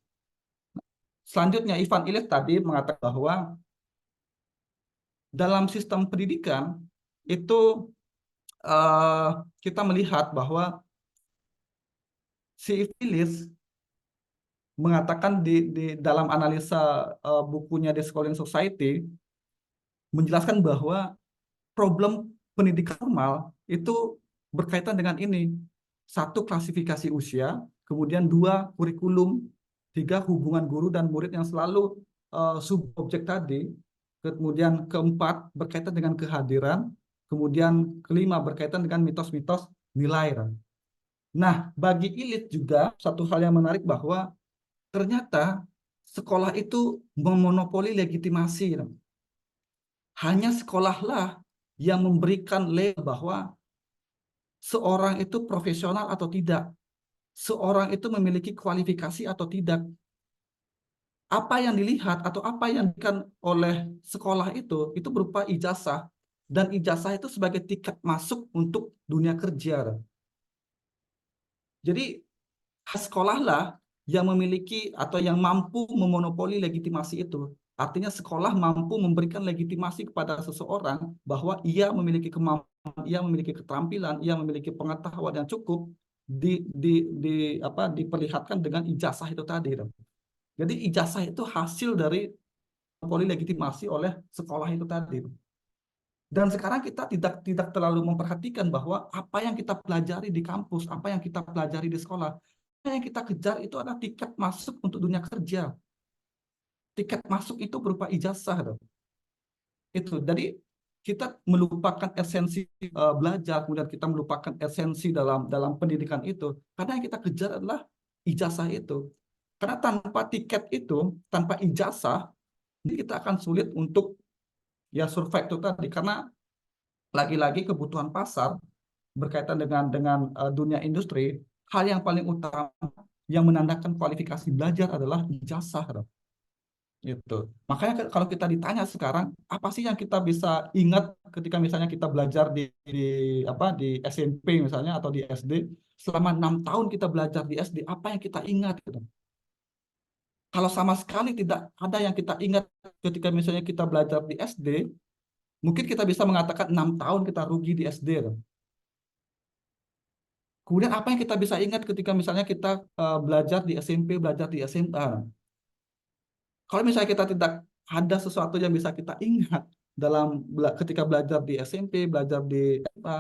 selanjutnya Ivan Illich tadi mengatakan bahwa dalam sistem pendidikan itu kita melihat bahwa si Illich mengatakan di dalam analisa bukunya The Schooling Society menjelaskan bahwa problem pendidikan formal itu berkaitan dengan ini. Satu, klasifikasi usia, kemudian dua, kurikulum, tiga, hubungan guru dan murid yang selalu subjek tadi, kemudian keempat, berkaitan dengan kehadiran, kemudian kelima, berkaitan dengan mitos-mitos nilai. Nah, bagi Illich juga satu hal yang menarik bahwa ternyata sekolah itu memonopoli legitimasi. Hanya sekolahlah yang memberikan label bahwa seorang itu profesional atau tidak, seorang itu memiliki kualifikasi atau tidak. Apa yang dilihat atau apa yang diberikan oleh sekolah itu berupa ijazah, dan ijazah itu sebagai tiket masuk untuk dunia kerja. Jadi sekolahlah yang memiliki atau yang mampu memonopoli legitimasi itu. Artinya sekolah mampu memberikan legitimasi kepada seseorang bahwa ia memiliki kemampuan, ia memiliki keterampilan, ia memiliki pengetahuan yang cukup diperlihatkan dengan ijazah itu tadi. Jadi ijazah itu hasil dari monopoli legitimasi oleh sekolah itu tadi. Dan sekarang kita tidak terlalu memperhatikan bahwa apa yang kita pelajari di kampus, apa yang kita pelajari di sekolah, apa yang kita kejar itu adalah tiket masuk untuk dunia kerja. Tiket masuk itu berupa ijazah. Itu. Jadi kita melupakan esensi belajar, kemudian kita melupakan esensi dalam pendidikan itu, karena yang kita kejar adalah ijazah itu. Karena tanpa tiket itu, tanpa ijazah, ini kita akan sulit untuk ya survive itu tadi. Karena lagi-lagi kebutuhan pasar berkaitan dengan dunia industri, hal yang paling utama yang menandakan kualifikasi belajar adalah ijazah. Gitu. Makanya kalau kita ditanya sekarang, apa sih yang kita bisa ingat ketika misalnya kita belajar di SMP misalnya atau di SD, selama 6 tahun kita belajar di SD, apa yang kita ingat gitu. Kalau sama sekali tidak ada yang kita ingat ketika misalnya kita belajar di SD, mungkin kita bisa mengatakan 6 tahun kita rugi di SD. Gitu. Kemudian apa yang kita bisa ingat ketika misalnya kita belajar di SMP, belajar di SMA. Kalau misalnya kita tidak ada sesuatu yang bisa kita ingat ketika belajar di SMP, belajar di SMA,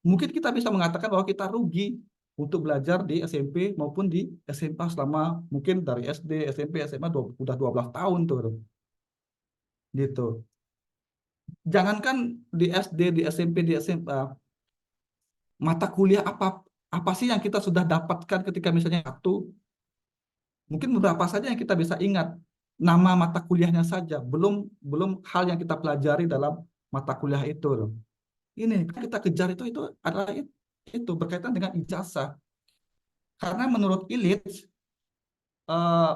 mungkin kita bisa mengatakan bahwa kita rugi untuk belajar di SMP maupun di SMA selama mungkin dari SD, SMP, SMA udah 12 tahun tuh. Gitu. Jangankan di SD, di SMP, di SMA, mata kuliah apa sih yang kita sudah dapatkan ketika misalnya mungkin beberapa saja yang kita bisa ingat nama mata kuliahnya saja, belum hal yang kita pelajari dalam mata kuliah itu. Ini kita kejar itu adalah itu berkaitan dengan ijazah. Karena menurut elit eh,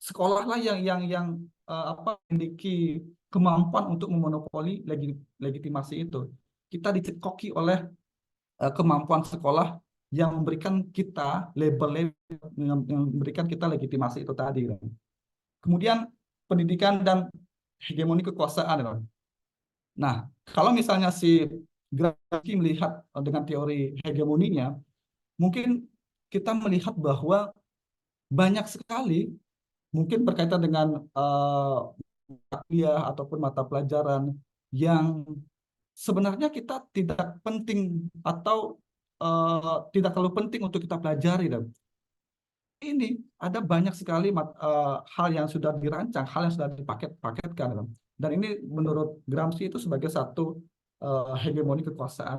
sekolahlah yang memiliki kemampuan untuk memonopoli legitimasi itu. Kita dicekoki oleh kemampuan sekolah yang memberikan kita label yang memberikan kita legitimasi itu tadi. Kemudian pendidikan dan hegemoni kekuasaan. Nah, kalau misalnya si Gramsci melihat dengan teori hegemoninya, mungkin kita melihat bahwa banyak sekali mungkin berkaitan dengan mata kuliah ataupun mata pelajaran yang sebenarnya kita tidak penting atau tidak terlalu penting untuk kita pelajari. Ini ada banyak sekali hal yang sudah dirancang, hal yang sudah dipaket-paketkan. Dan ini menurut Gramsci itu sebagai satu hegemoni kekuasaan.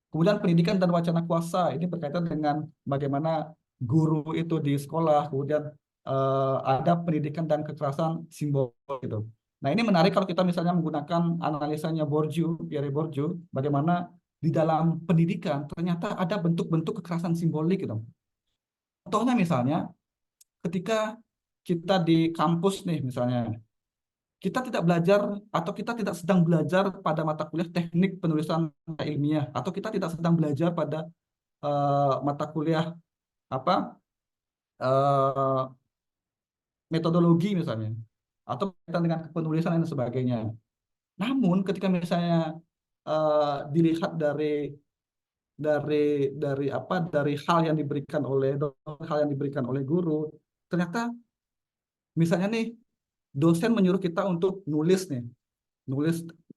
Kemudian pendidikan dan wacana kuasa, ini berkaitan dengan bagaimana guru itu di sekolah, kemudian ada pendidikan dan kekerasan simbol gitu. Nah ini menarik kalau kita misalnya menggunakan analisanya Pierre Bourdieu, bagaimana di dalam pendidikan ternyata ada bentuk-bentuk kekerasan simbolik gitu. Contohnya misalnya ketika kita di kampus nih misalnya, kita tidak belajar atau kita tidak sedang belajar pada mata kuliah teknik penulisan ilmiah atau kita tidak sedang belajar pada mata kuliah apa metodologi misalnya atau berkaitan dengan penulisan dan sebagainya. Namun ketika misalnya dilihat dari hal yang diberikan oleh guru, ternyata misalnya nih dosen menyuruh kita untuk nulis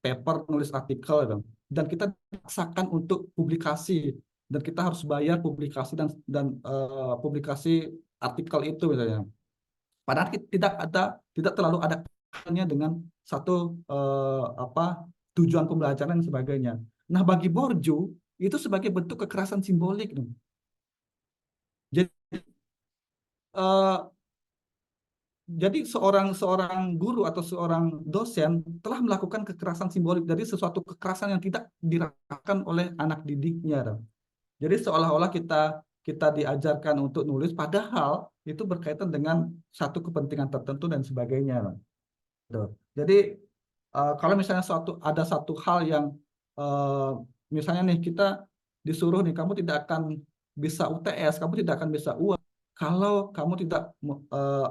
paper, nulis artikel dan kita dipaksakan untuk publikasi dan kita harus bayar publikasi dan publikasi artikel itu misalnya. Padahal tidak terlalu ada kaitannya dengan satu tujuan pembelajaran dan sebagainya. Nah, bagi Bourdieu itu sebagai bentuk kekerasan simbolik. Jadi jadi seorang guru atau seorang dosen telah melakukan kekerasan simbolik dari sesuatu kekerasan yang tidak dirasakan oleh anak didiknya. Jadi seolah-olah kita diajarkan untuk nulis, padahal itu berkaitan dengan satu kepentingan tertentu dan sebagainya. Jadi kalau misalnya ada satu hal yang misalnya nih kita disuruh nih kamu tidak akan bisa UTS, kamu tidak akan bisa UAS kalau kamu tidak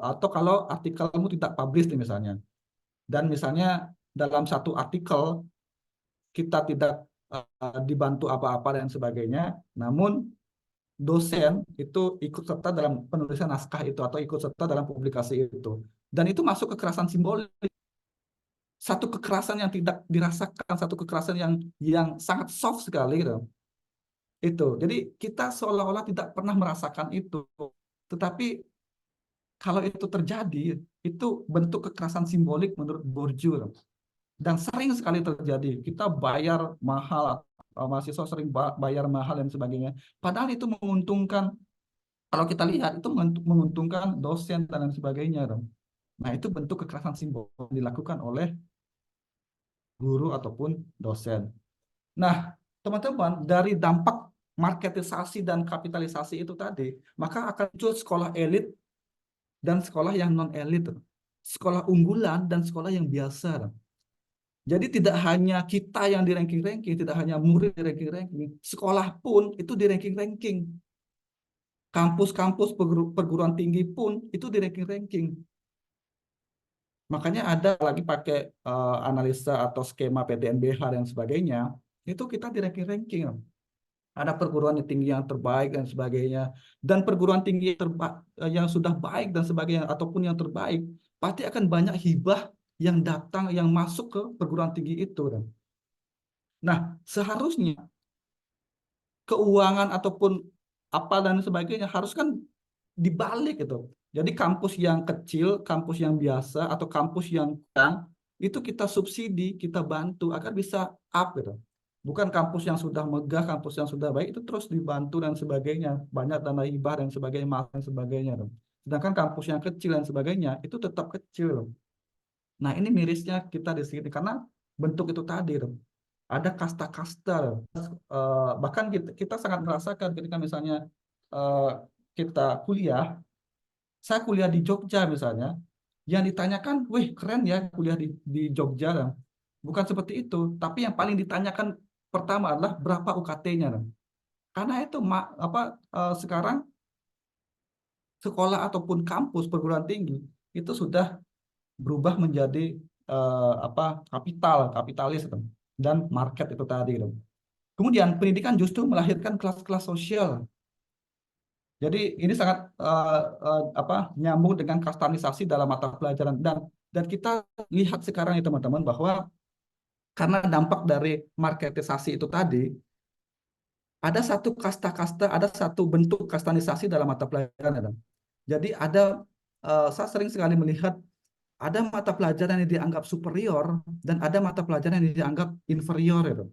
atau kalau artikelmu tidak publish nih misalnya. Dan misalnya dalam satu artikel kita tidak dibantu apa-apa dan sebagainya, namun dosen itu ikut serta dalam penulisan naskah itu atau ikut serta dalam publikasi itu. Dan itu masuk kekerasan simbolik. Satu kekerasan yang tidak dirasakan, satu kekerasan yang sangat soft sekali gitu. Itu. Jadi kita seolah-olah tidak pernah merasakan itu. Tetapi kalau itu terjadi, itu bentuk kekerasan simbolik menurut Bourdieu. Dan sering sekali terjadi, kita bayar mahal, mahasiswa sering bayar mahal dan sebagainya. Padahal itu menguntungkan, kalau kita lihat itu menguntungkan dosen dan lain sebagainya. Nah, itu bentuk kekerasan simbol yang dilakukan oleh guru ataupun dosen. Nah, teman-teman, dari dampak marketisasi dan kapitalisasi itu tadi, maka akan muncul sekolah elit dan sekolah yang non-elit, sekolah unggulan dan sekolah yang biasa. Jadi tidak hanya kita yang di ranking-ranking, tidak hanya murid di ranking-ranking, sekolah pun itu di ranking-ranking. Kampus-kampus perguruan tinggi pun itu di ranking-ranking. Makanya ada lagi pakai analisa atau skema PTNBH dan sebagainya, itu kita di ranking-ranking. Ada perguruan tinggi yang terbaik dan sebagainya. Dan perguruan tinggi yang sudah baik dan sebagainya, ataupun yang terbaik, pasti akan banyak hibah yang datang, yang masuk ke perguruan tinggi itu. Nah, seharusnya keuangan ataupun apa dan sebagainya harus kan dibalik itu. Jadi kampus yang kecil, kampus yang biasa, atau kampus yang kurang, itu kita subsidi, kita bantu agar bisa up gitu. Bukan kampus yang sudah megah, kampus yang sudah baik itu terus dibantu dan sebagainya, banyak dana hibah dan sebagainya, mahal dan sebagainya. Sedangkan kampus yang kecil dan sebagainya itu tetap kecil. Nah, ini mirisnya kita di sini karena bentuk itu tadi. Ada kasta-kasta. Bahkan kita sangat merasakan ketika misalnya eh, kita kuliah, saya kuliah di Jogja misalnya, yang ditanyakan, wih keren ya kuliah di Jogja. Bukan seperti itu, tapi yang paling ditanyakan pertama adalah berapa UKT-nya. Karena itu sekarang sekolah ataupun kampus perguruan tinggi itu sudah berubah menjadi kapitalis dan market itu tadi. Kemudian pendidikan justru melahirkan kelas-kelas sosial. Jadi ini sangat nyambung dengan kastanisasi dalam mata pelajaran, dan kita lihat sekarang ya teman-teman, bahwa karena dampak dari marketisasi itu tadi, ada satu kasta-kasta, ada satu bentuk kastanisasi dalam mata pelajaran. Jadi saya sering sekali melihat ada mata pelajaran yang dianggap superior dan ada mata pelajaran yang dianggap inferior itu.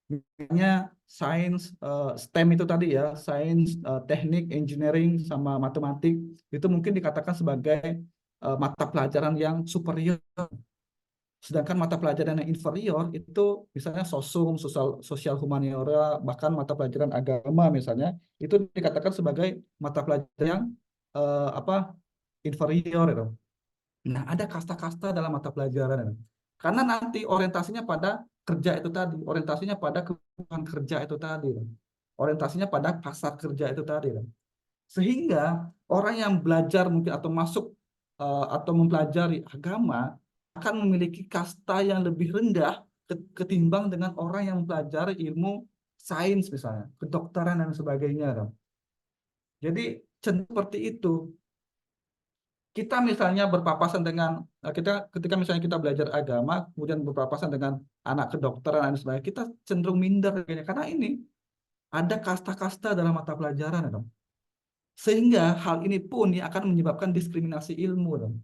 Misalnya sains, STEM itu tadi ya, sains, teknik, engineering, sama matematik, itu mungkin dikatakan sebagai mata pelajaran yang superior. Sedangkan mata pelajaran yang inferior itu misalnya sosum, sosial humaniora, bahkan mata pelajaran agama misalnya, itu dikatakan sebagai mata pelajaran yang inferior itu. Nah, ada kasta-kasta dalam mata pelajaran. Karena nanti orientasinya pada kerja itu tadi, orientasinya pada kebutuhan kerja itu tadi, orientasinya pada pasar kerja itu tadi. Sehingga orang yang belajar mungkin atau masuk atau mempelajari agama akan memiliki kasta yang lebih rendah ketimbang dengan orang yang mempelajari ilmu sains misalnya, kedokteran dan sebagainya. Jadi seperti itu. Kita misalnya berpapasan dengan ketika misalnya kita belajar agama kemudian berpapasan dengan anak kedokteran dan sebagainya, kita cenderung minder karena ini ada kasta-kasta dalam mata pelajaran, sehingga hal ini pun yang akan menyebabkan diskriminasi ilmu.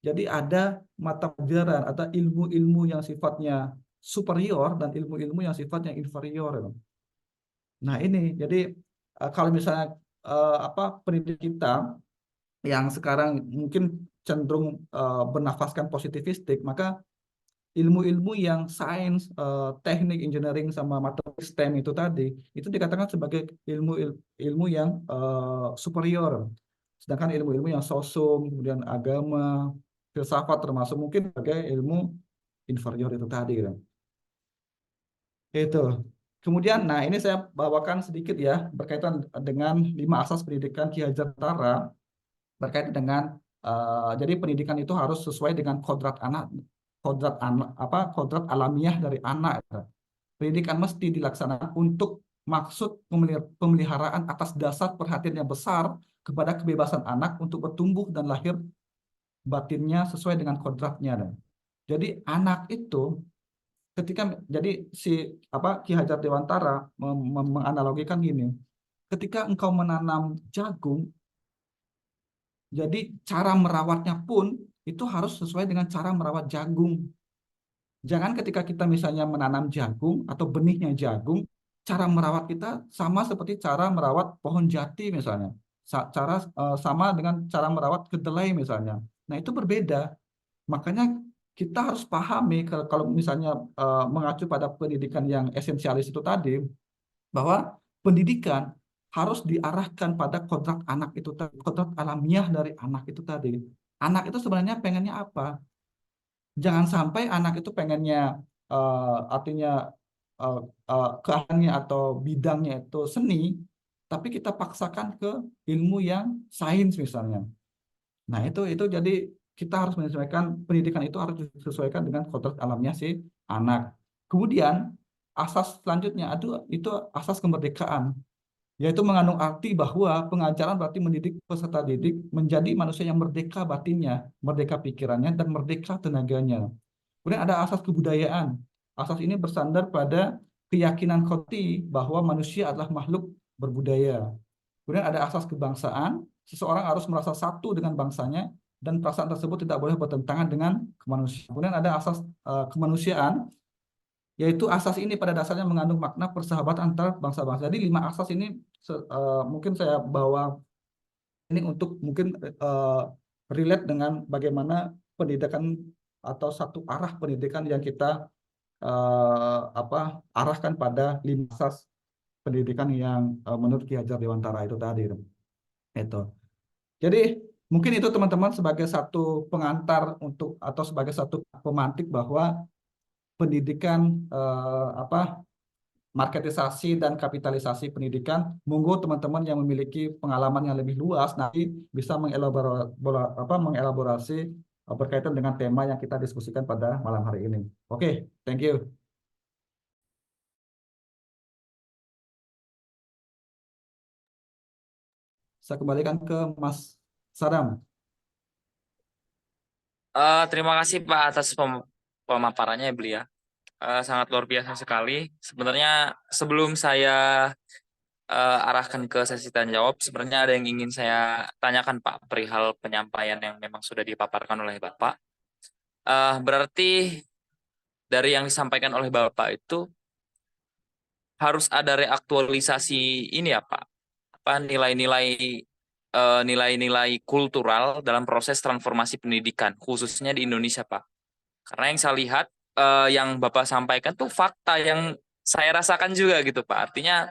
Jadi ada mata pelajaran atau ilmu-ilmu yang sifatnya superior dan ilmu-ilmu yang sifatnya inferior. Nah, ini jadi kalau misalnya pendidik kita yang sekarang mungkin cenderung bernafaskan positivistik, maka ilmu-ilmu yang sains, teknik, engineering, sama matematik STEM itu tadi, itu dikatakan sebagai ilmu yang superior. Sedangkan ilmu-ilmu yang sosum, kemudian agama, filsafat termasuk mungkin sebagai ilmu inferior itu tadi. Gitu. Itu. Kemudian, nah ini saya bawakan sedikit ya berkaitan dengan 5 asas pendidikan Ki Hajar Dewantara berkaitan dengan jadi pendidikan itu harus sesuai dengan kodrat alamiah dari anak. Pendidikan mesti dilaksanakan untuk maksud pemeliharaan atas dasar perhatian yang besar kepada kebebasan anak untuk bertumbuh dan lahir batinnya sesuai dengan kodratnya. Jadi anak itu jadi Ki Hajar Dewantara menganalogikan gini, ketika engkau menanam jagung, jadi cara merawatnya pun itu harus sesuai dengan cara merawat jagung. Jangan ketika kita misalnya menanam jagung atau benihnya jagung, cara merawat kita sama seperti cara merawat pohon jati misalnya. Sama dengan cara merawat kedelai misalnya. Nah, itu berbeda. Makanya kita harus pahami kalau misalnya mengacu pada pendidikan yang esensialis itu tadi, bahwa pendidikan harus diarahkan pada kodrat anak itu tadi, kodrat alamiah dari anak itu tadi. Anak itu sebenarnya pengennya apa? Jangan sampai anak itu pengennya artinya keahliannya atau bidangnya itu seni, tapi kita paksakan ke ilmu yang sains misalnya. Nah, itu jadi kita harus menyesuaikan pendidikan itu harus disesuaikan dengan kodrat alamnya si anak. Kemudian asas selanjutnya itu asas kemerdekaan, yaitu mengandung arti bahwa pengajaran berarti mendidik peserta didik menjadi manusia yang merdeka batinnya, merdeka pikirannya, dan merdeka tenaganya. Kemudian ada asas kebudayaan. Asas ini bersandar pada keyakinan Koti bahwa manusia adalah makhluk berbudaya. Kemudian ada asas kebangsaan, seseorang harus merasa satu dengan bangsanya dan perasaan tersebut tidak boleh bertentangan dengan kemanusiaan. Kemudian ada asas kemanusiaan, yaitu asas ini pada dasarnya mengandung makna persahabatan antar bangsa-bangsa. Jadi 5 asas ini mungkin saya bawa ini untuk mungkin relate dengan bagaimana pendidikan atau satu arah pendidikan yang kita arahkan pada 5 asas pendidikan yang menurut Ki Hajar Dewantara itu tadi. Itu. Jadi mungkin itu teman-teman sebagai satu pengantar untuk atau sebagai satu pemantik bahwa pendidikan marketisasi dan kapitalisasi pendidikan. Monggo teman-teman yang memiliki pengalaman yang lebih luas nanti bisa mengelaborasi berkaitan dengan tema yang kita diskusikan pada malam hari ini. Oke, thank you. Saya kembalikan ke Mas Sadam. Terima kasih Pak atas pemaparannya ya, beliau. Sangat luar biasa sekali. Sebenarnya sebelum saya arahkan ke sesi tanya jawab, sebenarnya ada yang ingin saya tanyakan Pak perihal penyampaian yang memang sudah dipaparkan oleh Bapak. Berarti dari yang disampaikan oleh Bapak itu harus ada reaktualisasi ini ya Pak, apa nilai-nilai kultural dalam proses transformasi pendidikan khususnya di Indonesia Pak. Karena yang saya lihat yang Bapak sampaikan tuh fakta yang saya rasakan juga gitu Pak. Artinya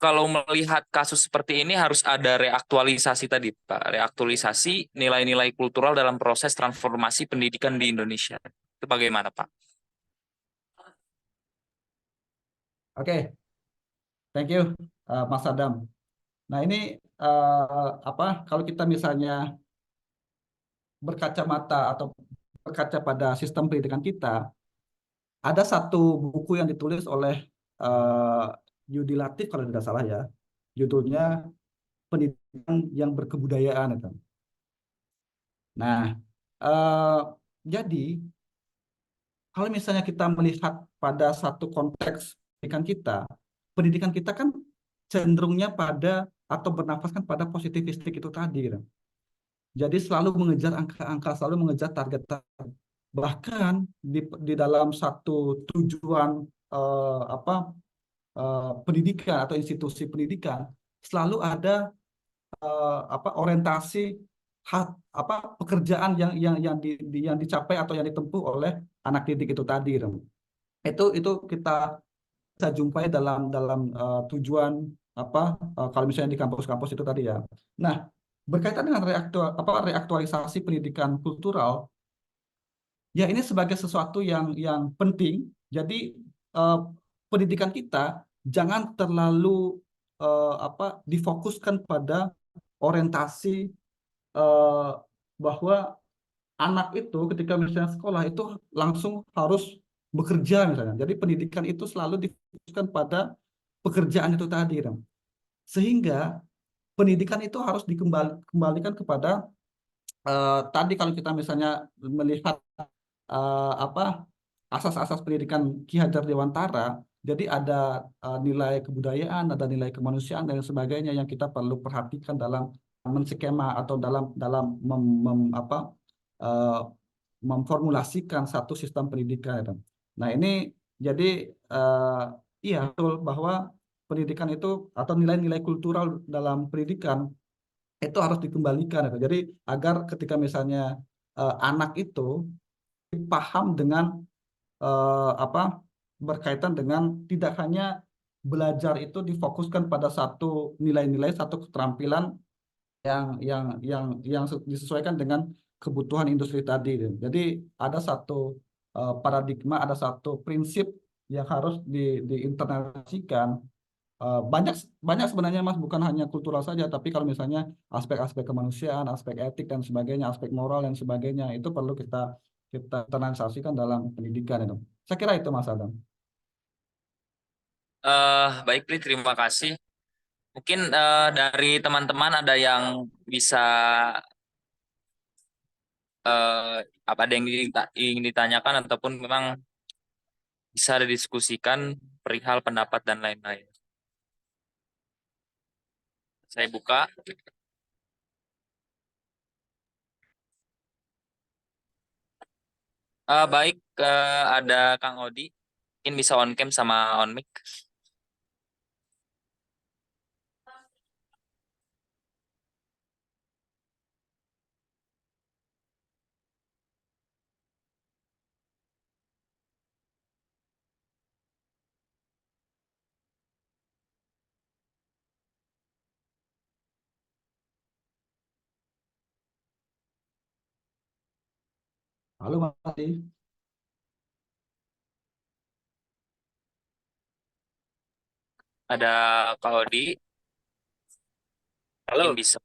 kalau melihat kasus seperti ini harus ada reaktualisasi tadi Pak, reaktualisasi nilai-nilai kultural dalam proses transformasi pendidikan di Indonesia. Itu bagaimana Pak? Oke, thank you Mas Sadam. Nah, ini kalau kita misalnya berkacamata atau berkaca pada sistem pendidikan kita, ada satu buku yang ditulis oleh Yudi Latif kalau tidak salah ya, judulnya Pendidikan yang Berkebudayaan itu. Nah, jadi kalau misalnya kita melihat pada satu konteks pendidikan kita kan cenderungnya pada atau bernafaskan pada positivistik itu tadi, gitu. Jadi selalu mengejar angka-angka, selalu mengejar target. Bahkan di dalam satu tujuan pendidikan atau institusi pendidikan selalu ada orientasi pekerjaan yang dicapai atau yang ditempuh oleh anak didik itu tadi. Itu kita bisa jumpai dalam tujuan kalau misalnya di kampus-kampus itu tadi ya. Nah, berkaitan dengan reaktualisasi pendidikan kultural, ya ini sebagai sesuatu yang penting. Jadi pendidikan kita jangan terlalu difokuskan pada orientasi bahwa anak itu ketika misalnya sekolah itu langsung harus bekerja misalnya. Jadi pendidikan itu selalu difokuskan pada pekerjaan itu tadi, sehingga pendidikan itu harus dikembalikan kepada tadi kalau kita misalnya melihat asas-asas pendidikan Ki Hajar Dewantara, jadi ada nilai kebudayaan, ada nilai kemanusiaan dan sebagainya yang kita perlu perhatikan dalam menskema atau dalam memformulasikan satu sistem pendidikan. Gitu. Nah ini jadi iya betul bahwa pendidikan itu atau nilai-nilai kultural dalam pendidikan itu harus dikembalikan. Gitu. Jadi agar ketika misalnya anak itu paham dengan apa berkaitan dengan tidak hanya belajar itu difokuskan pada satu nilai-nilai, satu keterampilan yang disesuaikan dengan kebutuhan industri tadi. Jadi ada satu paradigma, ada satu prinsip yang harus diinternalisasikan. Banyak banyak sebenarnya Mas, bukan hanya kultural saja, tapi kalau misalnya aspek-aspek kemanusiaan, aspek etik dan sebagainya, aspek moral dan sebagainya itu perlu kita kita internalisasikan dalam pendidikan itu. Saya kira itu Mas Adam. Baik, Pli, terima kasih. Mungkin dari teman-teman ada yang bisa apa ada yang ingin ditanyakan ataupun memang bisa didiskusikan perihal pendapat dan lain-lain. Saya buka. Baik, ada Kang Odi. Mungkin bisa on cam sama on mic. Halo Mas Adi. Ada Kang Odi. Halo, Mungkin bisa.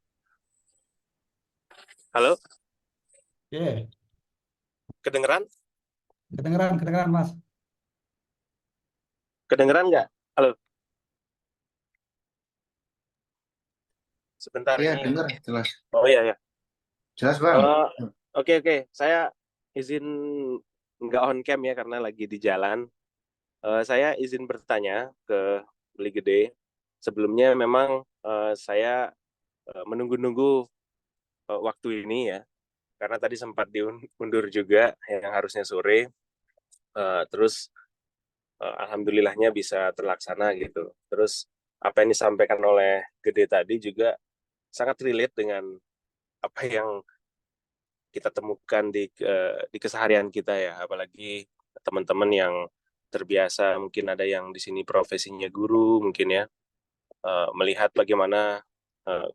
halo, Oke, kedengeran? kedengeran, kedengeran Mas. Kedengeran nggak? Halo, sebentar Iya, ini. dengar jelas. Oh iya ya. Jelas, Bang. Oke, saya izin nggak on cam ya karena lagi di jalan. Saya izin bertanya ke Beli Gede. Sebelumnya memang saya menunggu-nunggu waktu ini ya, karena tadi sempat diundur juga yang harusnya sore. Terus alhamdulillahnya bisa terlaksana gitu. Terus apa yang disampaikan oleh Gede tadi juga sangat relate dengan apa yang kita temukan di keseharian kita ya, apalagi teman-teman yang terbiasa, mungkin ada yang di sini profesinya guru mungkin ya, melihat bagaimana eh,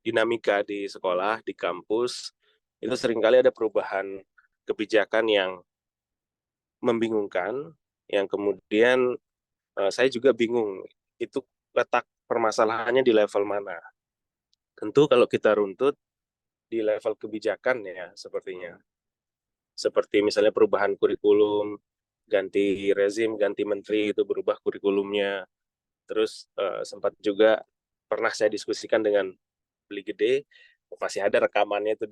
dinamika di sekolah, di kampus, itu seringkali ada perubahan kebijakan yang membingungkan, yang kemudian saya juga bingung, itu letak permasalahannya di level mana. Tentu kalau kita runtut di level kebijakan ya sepertinya. Seperti misalnya perubahan kurikulum, ganti rezim, ganti menteri, itu berubah kurikulumnya. Terus sempat juga pernah saya diskusikan dengan Beli Gede, masih ada rekamannya itu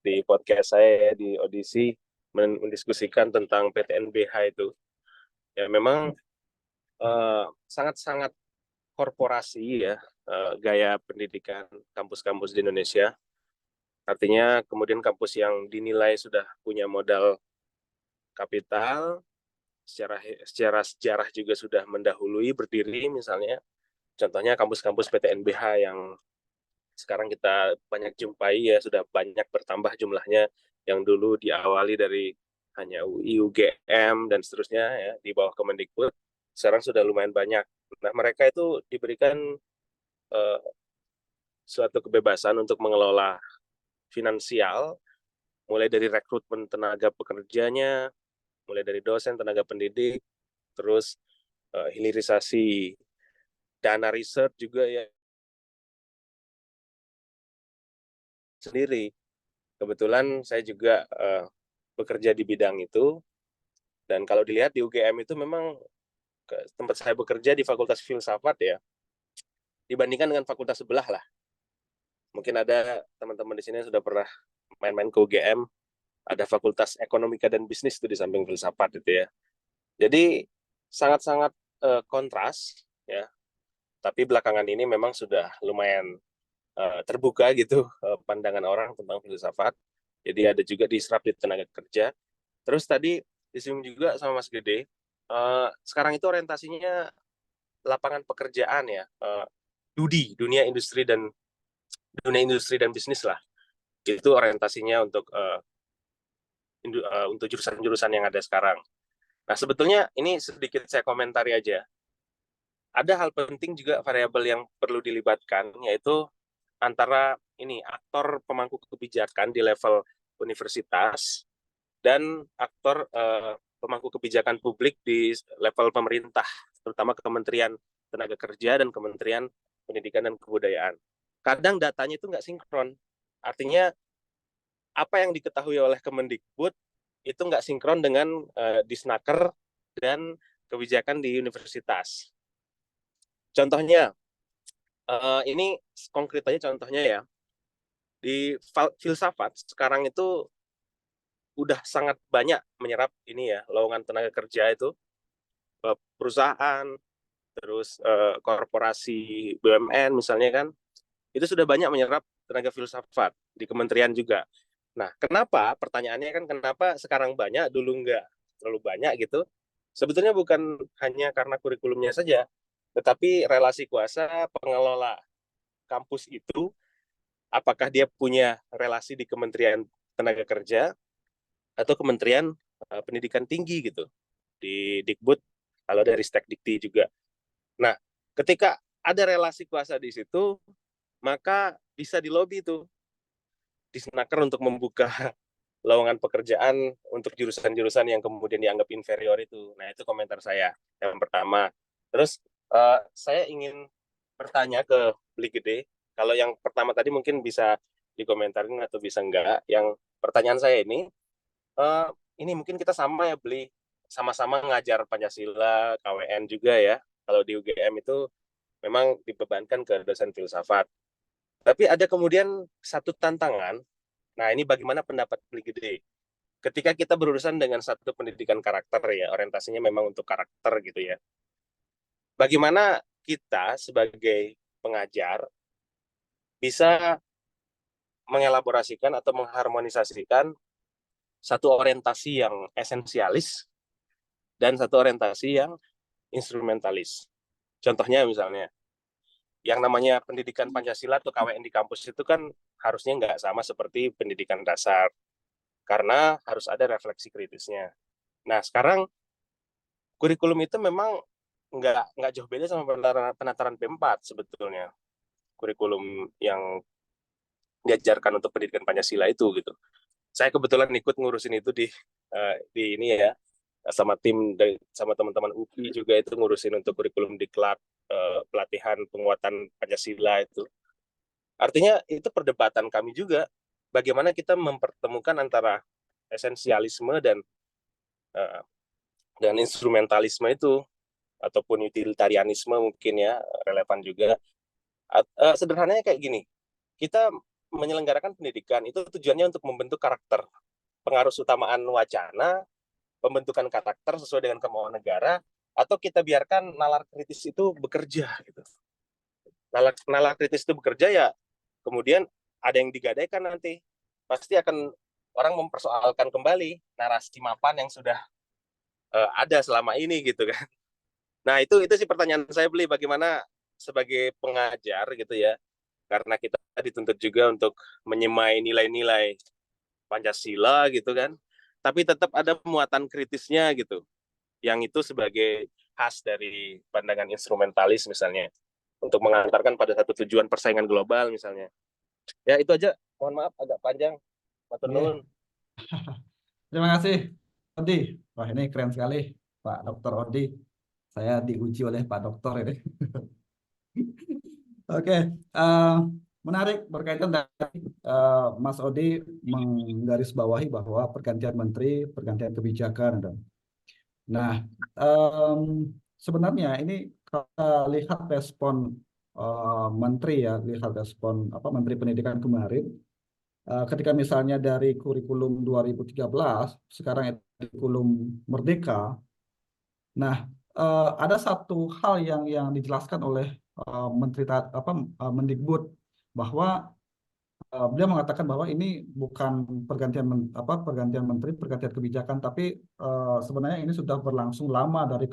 di podcast saya ya, di audisi mendiskusikan tentang PTNBH itu. Ya memang sangat-sangat korporasi ya gaya pendidikan kampus-kampus di Indonesia. Artinya kemudian kampus yang dinilai sudah punya modal kapital, secara sejarah juga sudah mendahului berdiri misalnya. Contohnya kampus-kampus PTNBH yang sekarang kita banyak jumpai ya sudah banyak bertambah jumlahnya, yang dulu diawali dari hanya UI, UGM dan seterusnya ya di bawah Kemendikbud, sekarang sudah lumayan banyak. Nah, mereka itu diberikan uh, suatu kebebasan untuk mengelola finansial, mulai dari rekrutmen tenaga pekerjanya, mulai dari dosen, tenaga pendidik, terus hilirisasi dana riset juga ya sendiri. Kebetulan saya juga bekerja di bidang itu, dan kalau dilihat di UGM itu memang tempat saya bekerja di Fakultas Filsafat ya, dibandingkan dengan fakultas sebelah lah. Mungkin ada teman-teman di sini yang sudah pernah main-main ke UGM, ada Fakultas Ekonomika dan Bisnis itu di samping filsafat itu ya. Jadi sangat-sangat kontras ya. Tapi belakangan ini memang sudah lumayan terbuka gitu pandangan orang tentang filsafat. Jadi ada juga disrupted tenaga kerja. Terus tadi disinggung juga sama Mas Gede, sekarang itu orientasinya lapangan pekerjaan ya, dunia industri dan bisnis lah. Itu orientasinya untuk jurusan-jurusan yang ada sekarang. Nah, sebetulnya ini sedikit saya komentari aja. Ada hal penting juga variabel yang perlu dilibatkan, yaitu antara ini aktor pemangku kebijakan di level universitas dan aktor pemangku kebijakan publik di level pemerintah, terutama Kementerian Tenaga Kerja dan Kementerian Pendidikan dan Kebudayaan. Kadang datanya itu nggak sinkron. Artinya apa yang diketahui oleh Kemendikbud itu nggak sinkron dengan Disnaker dan kebijakan di universitas. Contohnya, ini konkret aja contohnya ya. Di filsafat sekarang itu udah sangat banyak menyerap ini ya, lowongan tenaga kerja itu, perusahaan, terus korporasi BUMN misalnya kan, itu sudah banyak menyerap tenaga filsafat di kementerian juga. Nah, kenapa? Pertanyaannya kan kenapa sekarang banyak, dulu nggak terlalu banyak gitu. Sebetulnya bukan hanya karena kurikulumnya saja, tetapi relasi kuasa pengelola kampus itu, apakah dia punya relasi di Kementerian Tenaga Kerja atau Kementerian Pendidikan Tinggi gitu, di Dikbud, kalau dari Stekdikti juga. Nah, ketika ada relasi kuasa di situ, maka bisa dilobi tuh Disnaker untuk membuka lowongan pekerjaan untuk jurusan-jurusan yang kemudian dianggap inferior itu. Nah, itu komentar saya yang pertama. Terus saya ingin bertanya ke Beli Gede. Kalau yang pertama tadi mungkin bisa dikomentarin atau bisa enggak. Yang pertanyaan saya ini mungkin kita sama ya, Beli, sama-sama ngajar Pancasila, KWN juga ya. Kalau di UGM itu memang dibebankan ke dosen filsafat. Tapi ada kemudian satu tantangan. Nah, ini bagaimana pendapat Beli Gede? Ketika kita berurusan dengan satu pendidikan karakter ya, orientasinya memang untuk karakter gitu ya. Bagaimana kita sebagai pengajar bisa mengelaborasikan atau mengharmonisasikan satu orientasi yang esensialis dan satu orientasi yang instrumentalis. Contohnya misalnya, yang namanya pendidikan Pancasila atau KWN di kampus itu kan harusnya nggak sama seperti pendidikan dasar, karena harus ada refleksi kritisnya. Nah, sekarang kurikulum itu memang nggak jauh beda sama penataran P4 sebetulnya. Kurikulum yang diajarkan untuk pendidikan Pancasila itu gitu. Saya kebetulan ikut ngurusin itu di ini ya, sama tim sama teman-teman UPI juga itu ngurusin untuk kurikulum diklat, pelatihan penguatan Pancasila itu. Artinya itu perdebatan kami juga, bagaimana kita mempertemukan antara esensialisme dan instrumentalisme itu, ataupun utilitarianisme mungkin ya, relevan juga. Sederhananya kayak gini, kita menyelenggarakan pendidikan itu tujuannya untuk membentuk karakter, pengaruh utamaan wacana, pembentukan karakter sesuai dengan kemauan negara, atau kita biarkan nalar kritis itu bekerja gitu. Nalar kritis itu bekerja ya, kemudian ada yang digadaikan nanti, pasti akan orang mempersoalkan kembali narasi mapan yang sudah ada selama ini gitu kan. Nah, itu sih pertanyaan saya, Beli, bagaimana sebagai pengajar gitu ya, karena kita dituntut juga untuk menyemai nilai-nilai Pancasila gitu kan, tapi tetap ada muatan kritisnya gitu, yang itu sebagai khas dari pandangan instrumentalis misalnya, untuk mengantarkan pada satu tujuan persaingan global misalnya. Ya, itu aja, mohon maaf agak panjang. Matur nuwun. Terima kasih, Odi. Wah, ini keren sekali, Pak Dr. Odi. Saya diuji oleh Pak Dokter ini. Oke, menarik berkaitan dari Mas Odi menggarisbawahi bahwa pergantian menteri, pergantian kebijakan. Nah, sebenarnya ini kalau lihat respon menteri ya, lihat respon Menteri Pendidikan kemarin, ketika misalnya dari kurikulum 2013, sekarang itu kurikulum Merdeka. Nah, ada satu hal yang dijelaskan oleh Mendikbud bahwa beliau mengatakan bahwa ini bukan pergantian menteri, pergantian kebijakan, tapi sebenarnya ini sudah berlangsung lama dari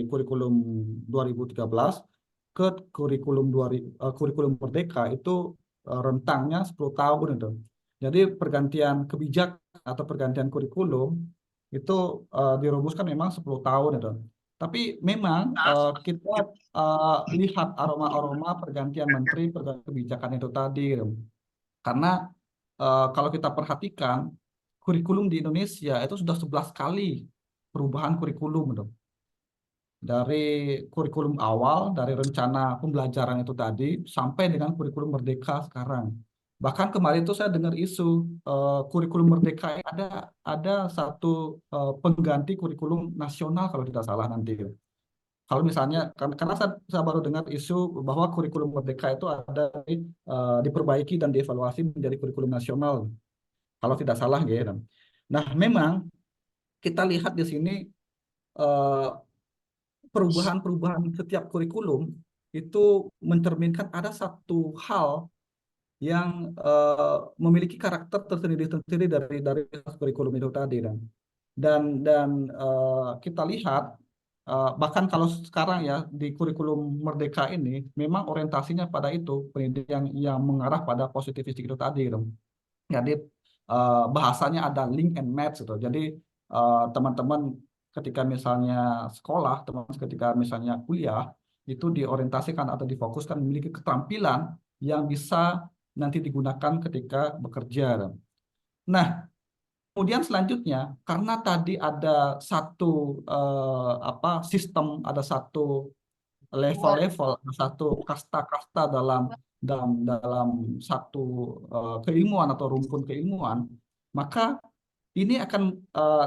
kurikulum 2013 ke kurikulum Merdeka itu rentangnya 10 tahun itu. Jadi pergantian kebijakan atau pergantian kurikulum itu dirumuskan memang 10 tahun itu. Tapi memang kita lihat aroma-aroma pergantian menteri, pergantian kebijakan itu tadi, gitu. Karena kalau kita perhatikan kurikulum di Indonesia itu sudah 11 kali perubahan kurikulum, gitu. Dari kurikulum awal, dari rencana pembelajaran itu tadi, sampai dengan kurikulum Merdeka sekarang. Bahkan kemarin itu saya dengar isu kurikulum Merdeka ada satu pengganti kurikulum nasional kalau tidak salah nanti. Kalau misalnya, karena saya baru dengar isu bahwa kurikulum Merdeka itu ada diperbaiki dan dievaluasi menjadi kurikulum nasional, kalau tidak salah, gitu. Nah, memang kita lihat di sini eh, perubahan-perubahan setiap kurikulum itu mencerminkan ada satu hal yang memiliki karakter tersendiri dari kurikulum itu tadi, dan kita lihat bahkan kalau sekarang ya di kurikulum Merdeka ini memang orientasinya pada itu pendidikan yang mengarah pada positivistik itu tadi, gitu. Jadi bahasanya ada link and match gitu. Jadi teman-teman ketika misalnya sekolah, teman ketika misalnya kuliah itu diorientasikan atau difokuskan memiliki keterampilan yang bisa nanti digunakan ketika bekerja. Nah, kemudian selanjutnya karena tadi ada satu sistem, ada satu level-level, satu kasta-kasta dalam satu keilmuan atau rumpun keilmuan, maka ini akan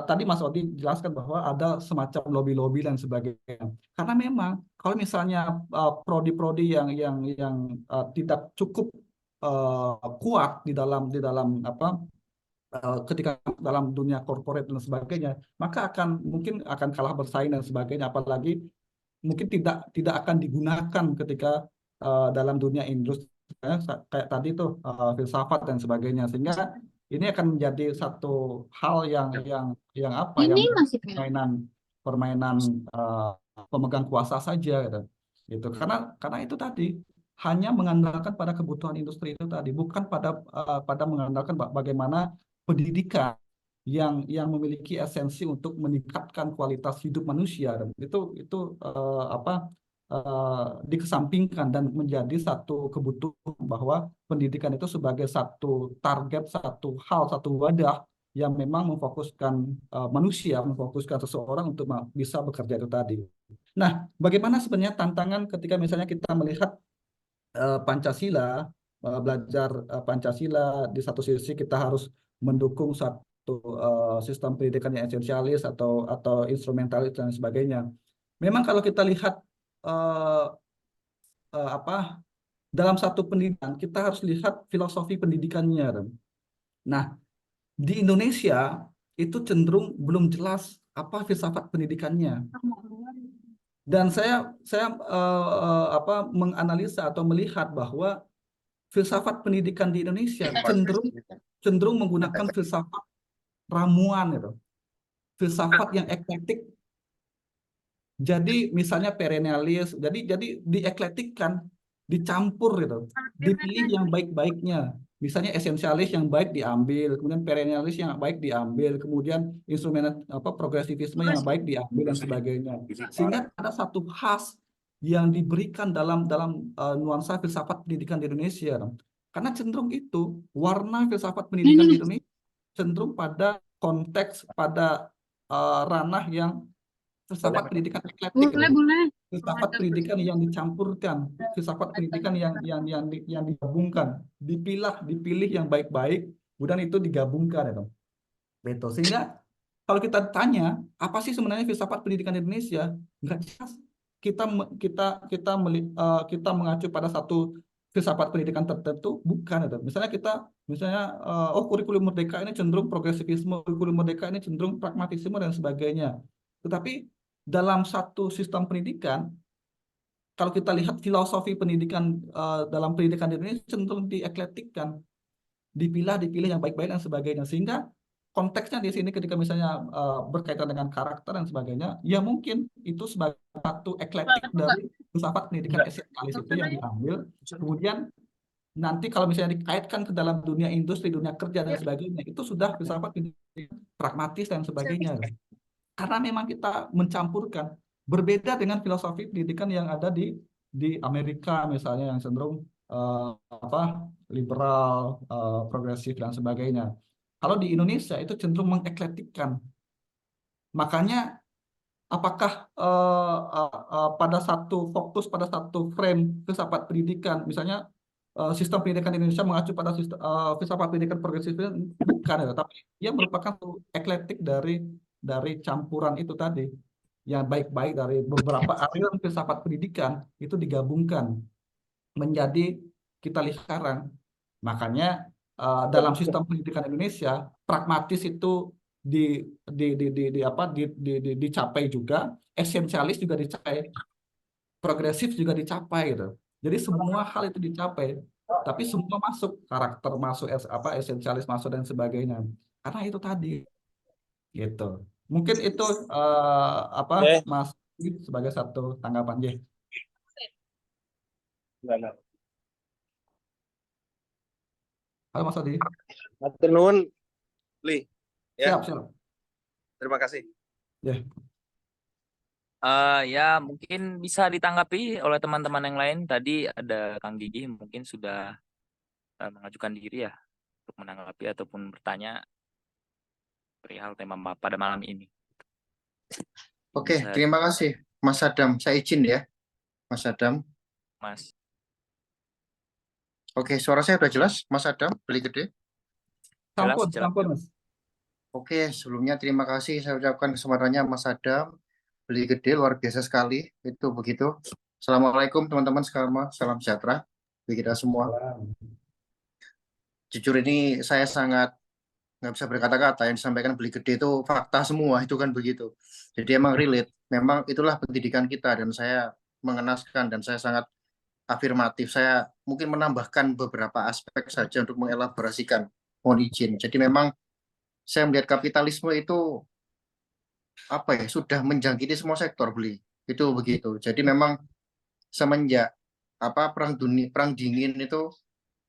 tadi Mas Odi jelaskan bahwa ada semacam lobby-lobby dan sebagainya. Karena memang kalau misalnya prodi-prodi yang tidak cukup kuat di dalam ketika dalam dunia korporat dan sebagainya, maka mungkin akan kalah bersaing dan sebagainya, apalagi mungkin tidak akan digunakan ketika dalam dunia industri kayak tadi tuh filsafat dan sebagainya, sehingga ini akan menjadi satu hal yang apa yang Ini masih permainan pemegang kuasa saja, gitu. Karena itu tadi hanya mengandalkan pada kebutuhan industri itu tadi, bukan pada mengandalkan bagaimana pendidikan yang memiliki esensi untuk meningkatkan kualitas hidup manusia, dan itu dikesampingkan dan menjadi satu kebutuhan bahwa pendidikan itu sebagai satu target, satu hal, satu wadah yang memang memfokuskan manusia, memfokuskan seseorang untuk bisa bekerja itu tadi. Nah, bagaimana sebenarnya tantangan ketika misalnya kita melihat Pancasila, belajar Pancasila, di satu sisi kita harus mendukung satu sistem pendidikan yang esensialis atau instrumentalis dan sebagainya. Memang kalau kita lihat dalam satu pendidikan, kita harus lihat filosofi pendidikannya. Nah, di Indonesia itu cenderung belum jelas apa filsafat pendidikannya. Dan saya menganalisa atau melihat bahwa filsafat pendidikan di Indonesia cenderung menggunakan filsafat ramuan, gitu. Filsafat yang eklektik. Jadi misalnya perennialis, jadi dieklektikkan, dicampur, gitu. Dipilih yang baik-baiknya. Misalnya esensialis yang baik diambil, kemudian perennialis yang baik diambil, kemudian instrumen progresivisme yang baik diambil dan sebagainya. Sehingga ada satu khas yang diberikan dalam nuansa filsafat pendidikan di Indonesia. Karena cenderung itu warna filsafat pendidikan di Indonesia cenderung pada konteks, pada ranah yang filsafat pendidikan eklektik, filsafat pendidikan yang dicampurkan, filsafat pendidikan yang digabungkan, dipilih yang baik-baik, kemudian itu digabungkan, Betul. Sehingga kalau kita tanya apa sih sebenarnya filsafat pendidikan Indonesia, nggak jelas. Kita mengacu pada satu filsafat pendidikan tertentu, bukan, Misalnya kurikulum Merdeka ini cenderung progresivisme, kurikulum Merdeka ini cenderung pragmatisme dan sebagainya. Tetapi dalam satu sistem pendidikan kalau kita lihat filosofi pendidikan dalam pendidikan di Indonesia cenderung dieklektikkan, dipilih yang baik-baik dan sebagainya, sehingga konteksnya di sini ketika misalnya berkaitan dengan karakter dan sebagainya, ya mungkin itu sebagai satu eklektik dari filsafat pendidikan esensialis itu yang diambil, kemudian nanti kalau misalnya dikaitkan ke dalam dunia industri, dunia kerja dan sebagainya, itu sudah filsafat pendidikan pragmatis dan sebagainya. Karena memang kita mencampurkan, berbeda dengan filosofi pendidikan yang ada di Amerika misalnya, yang cenderung apa liberal, progresif dan sebagainya. Kalau di Indonesia itu cenderung mengeklektikkan. Makanya apakah pada satu fokus pada satu frame filsafat pendidikan, misalnya sistem pendidikan di Indonesia mengacu pada sistem filsafat pendidikan progresif, bukan ya, tapi ia merupakan eklektik dari campuran itu tadi, yang baik-baik dari beberapa aliran filsafat pendidikan itu digabungkan menjadi kita lihat sekarang. Makanya dalam sistem pendidikan Indonesia, pragmatis itu dicapai juga, esensialis juga dicapai, progresif juga dicapai gitu. Jadi semua hal itu dicapai, tapi semua masuk, karakter masuk, esensialis masuk dan sebagainya. Karena itu tadi gitu. Mungkin itu Mas sebagai satu tanggapan J. Halo Mas Adi. Matur nuwun, Li. Ya, Siap. terima kasih. Ya. Ya mungkin bisa ditanggapi oleh teman-teman yang lain. Tadi ada Kang Gigi mungkin sudah mengajukan diri ya untuk menanggapi ataupun bertanya perihal tema pada malam ini. Oke, Bisa, terima kasih Mas Adam. Saya izin ya, Mas Adam. Mas. Oke, suara saya sudah jelas, Mas Adam, beli gede. Jelas. Campur, Mas. Oke, sebelumnya terima kasih saya ucapkan kesempatannya Mas Adam. Beli gede luar biasa sekali, itu begitu. Assalamualaikum teman-teman sekalian, salam sejahtera bagi kita semua. Jujur ini saya sangat nggak bisa berkata-kata, yang disampaikan Beli Gede itu fakta semua, itu kan begitu. Jadi emang relate, memang itulah pendidikan kita, dan saya mengenaskan dan saya sangat afirmatif. Saya mungkin menambahkan beberapa aspek saja untuk mengelaborasikan, mohon izin. Jadi memang saya melihat kapitalisme itu apa ya, sudah menjangkiti semua sektor, Beli. Itu begitu. Jadi memang semenjak perang dingin itu,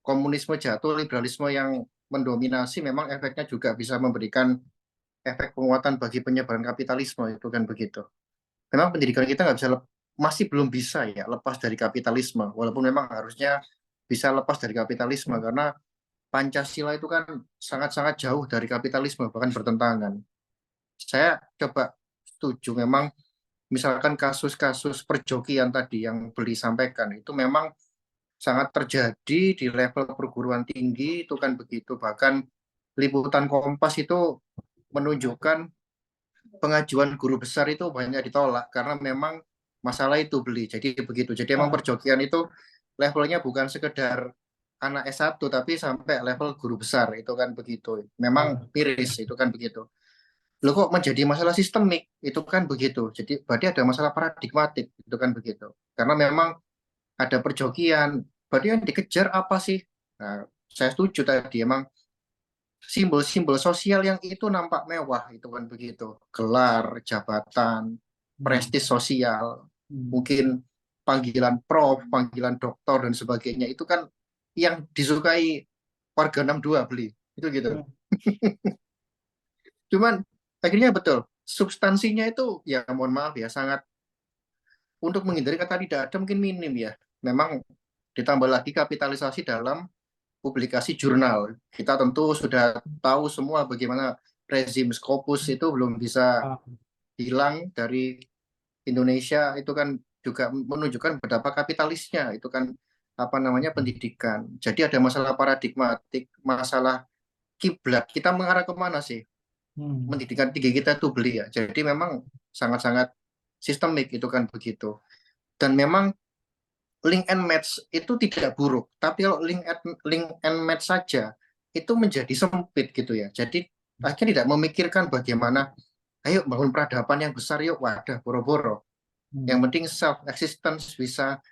komunisme jatuh, liberalisme yang mendominasi, memang efeknya juga bisa memberikan efek penguatan bagi penyebaran kapitalisme, itu kan begitu. Memang pendidikan kita nggak bisa masih belum bisa ya lepas dari kapitalisme, walaupun memang harusnya bisa lepas dari kapitalisme, karena Pancasila itu kan sangat-sangat jauh dari kapitalisme, bahkan bertentangan. Saya coba setuju, memang misalkan kasus-kasus perjokian tadi yang Beli sampaikan, itu memang sangat terjadi di level perguruan tinggi, itu kan begitu. Bahkan liputan Kompas itu menunjukkan pengajuan guru besar itu banyak ditolak karena memang masalah itu, Beli. Jadi begitu. Jadi emang perjokian itu levelnya bukan sekedar anak S1 tapi sampai level guru besar, itu kan begitu. Memang miris, itu kan begitu. Loh kok menjadi masalah sistemik, itu kan begitu. Jadi berarti ada masalah paradigmatik, itu kan begitu. Karena memang ada perjokian, berarti yang dikejar apa sih? Nah, saya setuju tadi, emang simbol-simbol sosial yang itu nampak mewah, itu kan begitu. Gelar, jabatan, prestis sosial, mungkin panggilan prof, panggilan doktor dan sebagainya, itu kan yang disukai warga 62, Beli. Itu gitu. Cuman akhirnya betul, substansinya itu ya mohon maaf ya, sangat, untuk menghindari kata tidak ada mungkin minim ya. Memang ditambah lagi kapitalisasi dalam publikasi jurnal. Kita tentu sudah tahu semua bagaimana rezim Scopus itu belum bisa hilang dari Indonesia, itu kan juga menunjukkan betapa kapitalisnya itu kan pendidikan. Jadi ada masalah paradigmatik, masalah kiblat, kita mengarah kemana sih pendidikan tinggi kita itu, Beli ya. Jadi memang sangat-sangat sistemik, itu kan begitu. Dan memang link and match itu tidak buruk, tapi kalau link and match saja itu menjadi sempit gitu ya. Jadi akhirnya tidak memikirkan bagaimana, ayo bangun peradaban yang besar yuk, wadah boro-boro. Yang penting self existence bisa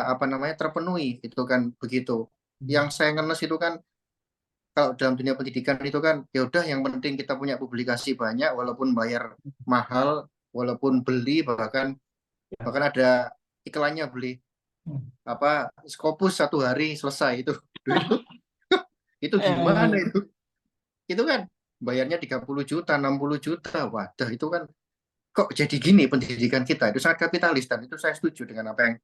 apa namanya terpenuhi, itu kan begitu. Yang saya ngenes itu kan kalau dalam dunia pendidikan itu kan ya udah yang penting kita punya publikasi banyak, walaupun bayar mahal, walaupun beli, bahkan ada iklannya, beli apa Scopus 1 hari selesai itu. Itu gimana Eh, itu kan bayarnya 30 juta 60 juta, wadah itu kan kok jadi gini. Pendidikan kita itu sangat kapitalis, dan itu saya setuju dengan apa yang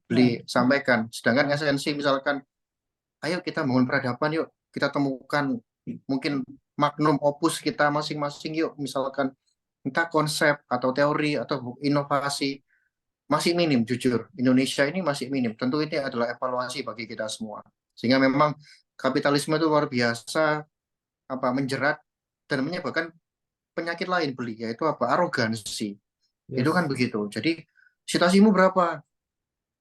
beli sampaikan. Sedangkan esensi misalkan, ayo kita bangun peradaban, yuk kita temukan mungkin magnum opus kita masing-masing, yuk misalkan entah konsep atau teori atau inovasi, masih minim. Jujur, Indonesia ini masih minim. Tentu ini adalah evaluasi bagi kita semua, sehingga memang kapitalisme itu luar biasa apa menjerat dan menyebabkan penyakit lain, beli, yaitu apa, arogansi. Itu kan yes. begitu. Jadi citasimu berapa?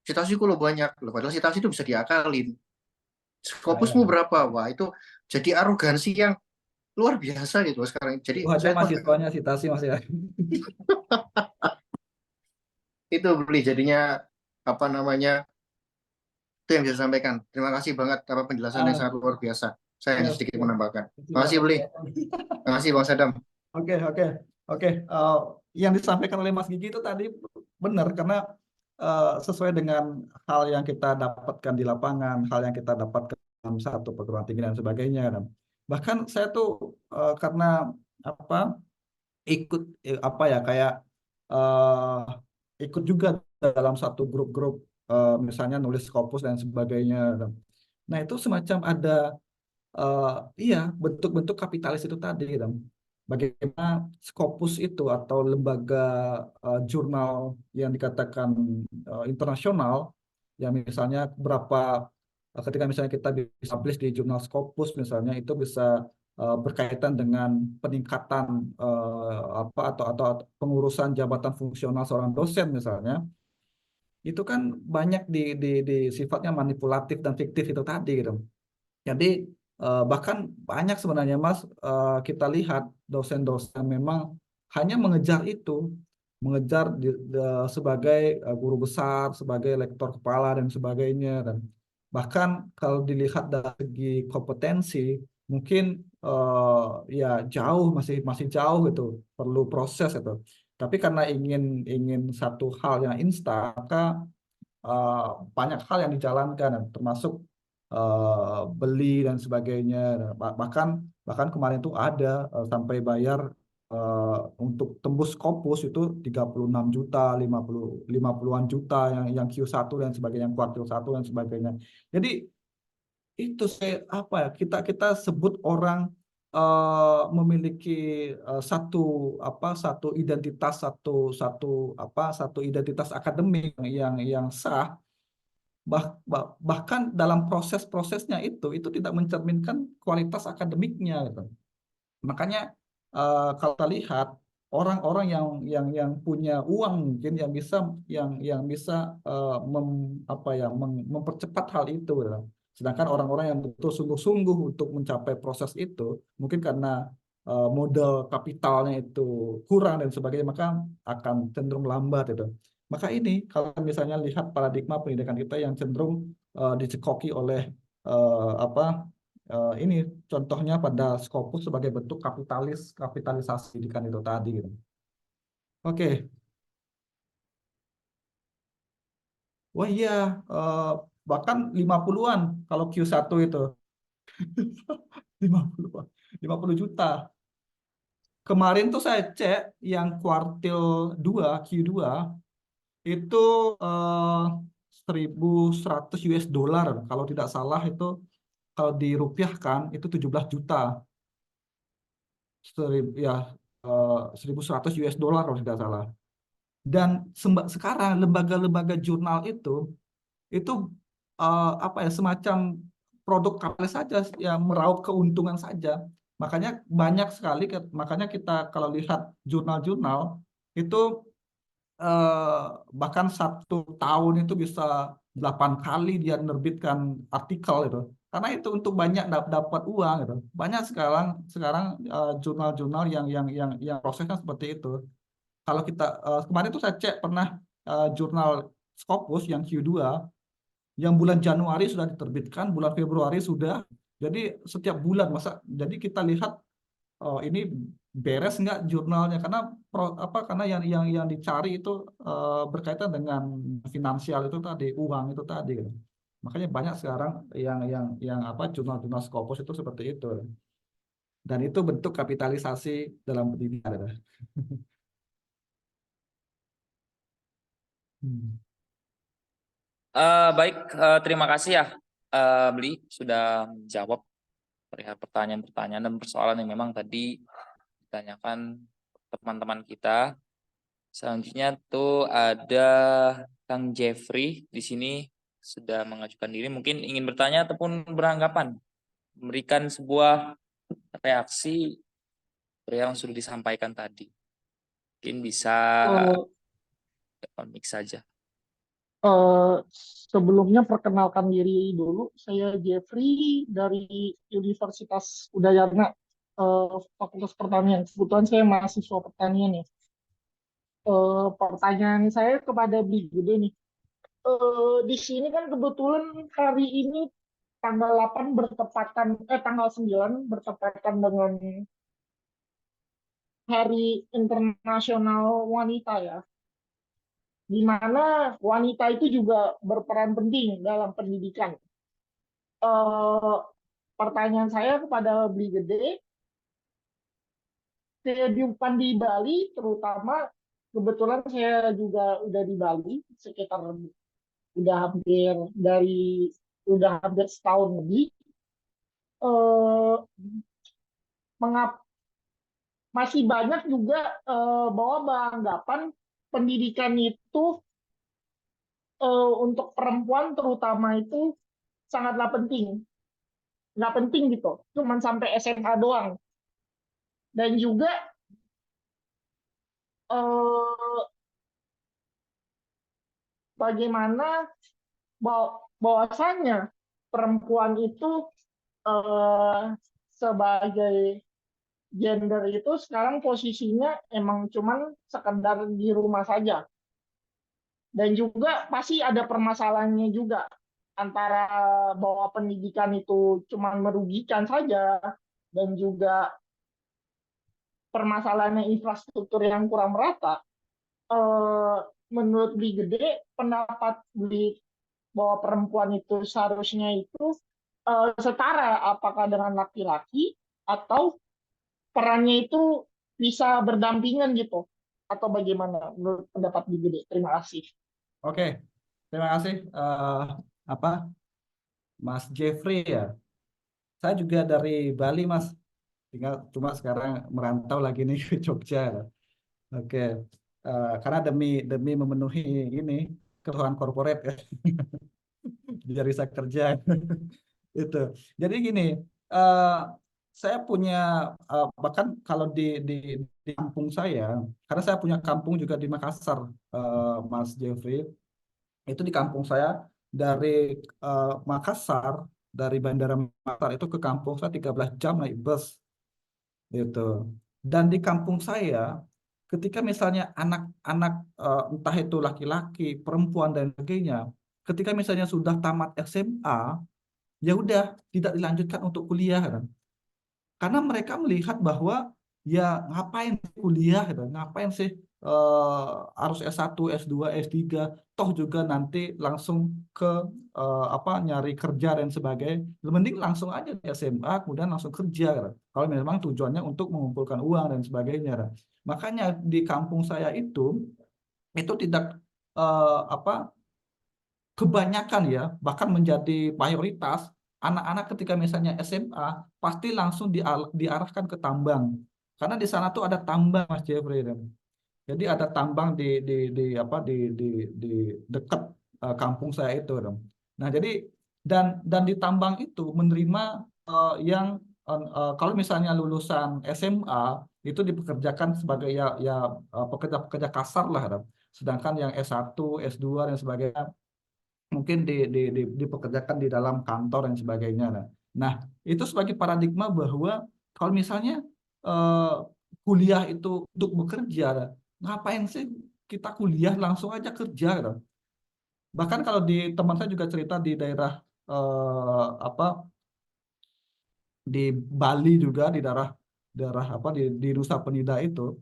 Citasiku lo banyak. Loh, padahal citasi itu bisa diakalin. Skopusmu berapa? Wah, itu jadi arogansi yang luar biasa gitu sekarang. Jadi Itu aja saya mahasiswanya citasi Mas ya. itu beli jadinya apa namanya, itu yang bisa sampaikan. Terima kasih banget apa penjelasan yang Ah, sangat luar biasa. Saya hanya yes, sedikit yes. menambahkan. Terima Siap, kasih beli. Mas. Terima kasih Bang Sadam. Oke, oke, oke. Yang disampaikan oleh Mas Gigi itu tadi benar, karena sesuai dengan hal yang kita dapatkan di lapangan, hal yang kita dapatkan dalam satu perguruan tinggi dan sebagainya. Dan bahkan saya tuh karena apa ikut apa ya kayak eh, ikut juga dalam satu grup-grup, misalnya nulis Scopus dan sebagainya. Nah itu semacam ada eh, iya bentuk-bentuk kapitalis itu tadi gitu. Bagaimana Scopus itu atau lembaga jurnal yang dikatakan internasional, yang misalnya berapa ketika misalnya kita bisa publish di jurnal Scopus misalnya, itu bisa berkaitan dengan peningkatan apa atau pengurusan jabatan fungsional seorang dosen misalnya, itu kan banyak di sifatnya manipulatif dan fiktif itu tadi gitu. Jadi bahkan banyak sebenarnya Mas, kita lihat dosen-dosen memang hanya mengejar itu, mengejar sebagai guru besar, sebagai lektor kepala dan sebagainya. Dan bahkan kalau dilihat dari segi kompetensi, mungkin ya jauh, masih masih jauh itu, perlu proses itu. Tapi karena ingin ingin satu hal yang instan, maka eh, banyak hal yang dijalankan, termasuk beli dan sebagainya. Bahkan bahkan kemarin tuh ada sampai bayar untuk tembus Scopus itu 36 juta, 50-an juta yang Q1 dan sebagainya, yang kuartil 1 dan sebagainya. Jadi itu saya apa ya, kita sebut orang memiliki satu satu identitas, satu satu satu identitas akademik yang sah. Bahkan dalam proses-prosesnya itu tidak mencerminkan kualitas akademiknya gitu. Makanya kalau kita lihat orang-orang yang punya uang mungkin yang bisa mempercepat hal itu gitu. Sedangkan orang-orang yang betul sungguh-sungguh untuk mencapai proses itu, mungkin karena modal kapitalnya itu kurang dan sebagainya, maka akan cenderung lambat itu. Maka ini kalau misalnya lihat paradigma pendidikan kita yang cenderung dicekoki oleh apa ini contohnya pada Scopus sebagai bentuk kapitalisasi pendidikan itu tadi gitu. Oke. Wah iya, bahkan 50-an kalau Q1 itu. 50-an, 50 juta. Kemarin tuh saya cek yang kuartil 2 Q2 itu 1.100 US dollar. Kalau tidak salah itu, kalau dirupiahkan itu 17 juta. Ya 1.100 US dollar kalau tidak salah. Dan sekarang lembaga-lembaga jurnal itu apa ya, semacam produk kapitalis saja, ya meraup keuntungan saja. Makanya banyak sekali, makanya kita kalau lihat jurnal-jurnal itu eh, bahkan 1 tahun itu bisa 8 kali dia menerbitkan artikel itu, karena itu untuk banyak dapat uang gitu. Banyak sekarang sekarang jurnal-jurnal yang prosesnya seperti itu. Kalau kita kemarin tuh saya cek pernah jurnal Scopus yang Q2 yang bulan Januari sudah diterbitkan, bulan Februari sudah. Jadi setiap bulan jadi kita lihat ini beres nggak jurnalnya, karena karena yang dicari itu berkaitan dengan finansial itu tadi, uang itu tadi gitu. Makanya banyak sekarang yang jurnal-jurnal Scopus itu seperti itu. Dan itu bentuk kapitalisasi dalam pendidikan. Baik, terima kasih ya Bli sudah menjawab perihal pertanyaan-pertanyaan dan persoalan yang memang tadi ditanyakan teman-teman kita. Selanjutnya tuh ada Kang Jeffrey di sini sudah mengajukan diri, mungkin ingin bertanya ataupun beranggapan, memberikan sebuah reaksi perihal yang sudah disampaikan tadi. Mungkin bisa mic saja. Sebelumnya perkenalkan diri dulu, saya Jeffrey dari Universitas Udayana, Fakultas Pertanian. Kebetulan saya mahasiswa pertanian ya. Pertanyaan saya kepada Bli Gede nih. Di sini kan kebetulan hari ini tanggal 8 tanggal 9 bertepatan dengan Hari Internasional Wanita ya. Di mana wanita itu juga berperan penting dalam pendidikan. Pertanyaan saya kepada Bli Gede, kehidupan di Bali, terutama kebetulan saya juga udah di Bali sekitar udah hampir setahun lebih. Masih banyak juga bahwa beranggapan pendidikan itu untuk perempuan terutama itu sangatlah penting. Nggak penting gitu, cuman sampai SMA doang. Dan juga bagaimana bahwasannya perempuan itu sebagai gender itu sekarang posisinya emang cuman sekedar di rumah saja. Dan juga pasti ada permasalahannya juga antara bahwa pendidikan itu cuma merugikan saja dan juga permasalahannya infrastruktur yang kurang merata. Menurut Bli Gede, pendapat Bli bahwa perempuan itu seharusnya itu setara apakah dengan laki-laki atau perannya itu bisa berdampingan gitu, atau bagaimana menurut pendapat Bli Gede? Terima kasih. Oke, terima kasih Mas Jeffrey ya. Saya juga dari Bali Mas, cuma sekarang merantau lagi nih ke Jogja. Oke, karena demi memenuhi ini kebutuhan korporat ya, biar bisa kerja. Itu. Jadi gini, saya punya bahkan kalau di kampung saya, karena saya punya kampung juga di Makassar, Mas Jeffrey, itu di kampung saya dari Makassar, dari Bandara Makassar itu ke kampung saya 13 jam naik bus. Gitu. Dan di kampung saya, ketika misalnya anak-anak entah itu laki-laki, perempuan dan sebagainya, ketika misalnya sudah tamat SMA, ya udah tidak dilanjutkan untuk kuliah kan. Karena mereka melihat bahwa ya ngapain kuliah gitu, ngapain sih harus S1, S2, S3, toh juga nanti langsung ke nyari kerja dan sebagainya. Mending langsung aja di SMA kemudian langsung kerja gitu. Kalau memang tujuannya untuk mengumpulkan uang dan sebagainya gitu. Makanya di kampung saya itu tidak kebanyakan ya, bahkan menjadi mayoritas anak-anak ketika misalnya SMA pasti langsung diarahkan ke tambang, karena di sana tuh ada tambang Mas Jeffrey. Jadi ada tambang di dekat kampung saya itu. Nah jadi dan di tambang itu menerima yang kalau misalnya lulusan SMA itu dipekerjakan sebagai pekerja-pekerja kasar lah. Sedangkan yang S1, S2 dan sebagainya mungkin dipekerjakan di dalam kantor dan sebagainya. Nah, itu sebagai paradigma bahwa kalau misalnya kuliah itu untuk bekerja, ngapain sih kita kuliah langsung aja kerja gitu. Bahkan kalau di teman saya juga cerita di daerah apa di Bali juga di daerah daerah apa di Nusa Penida itu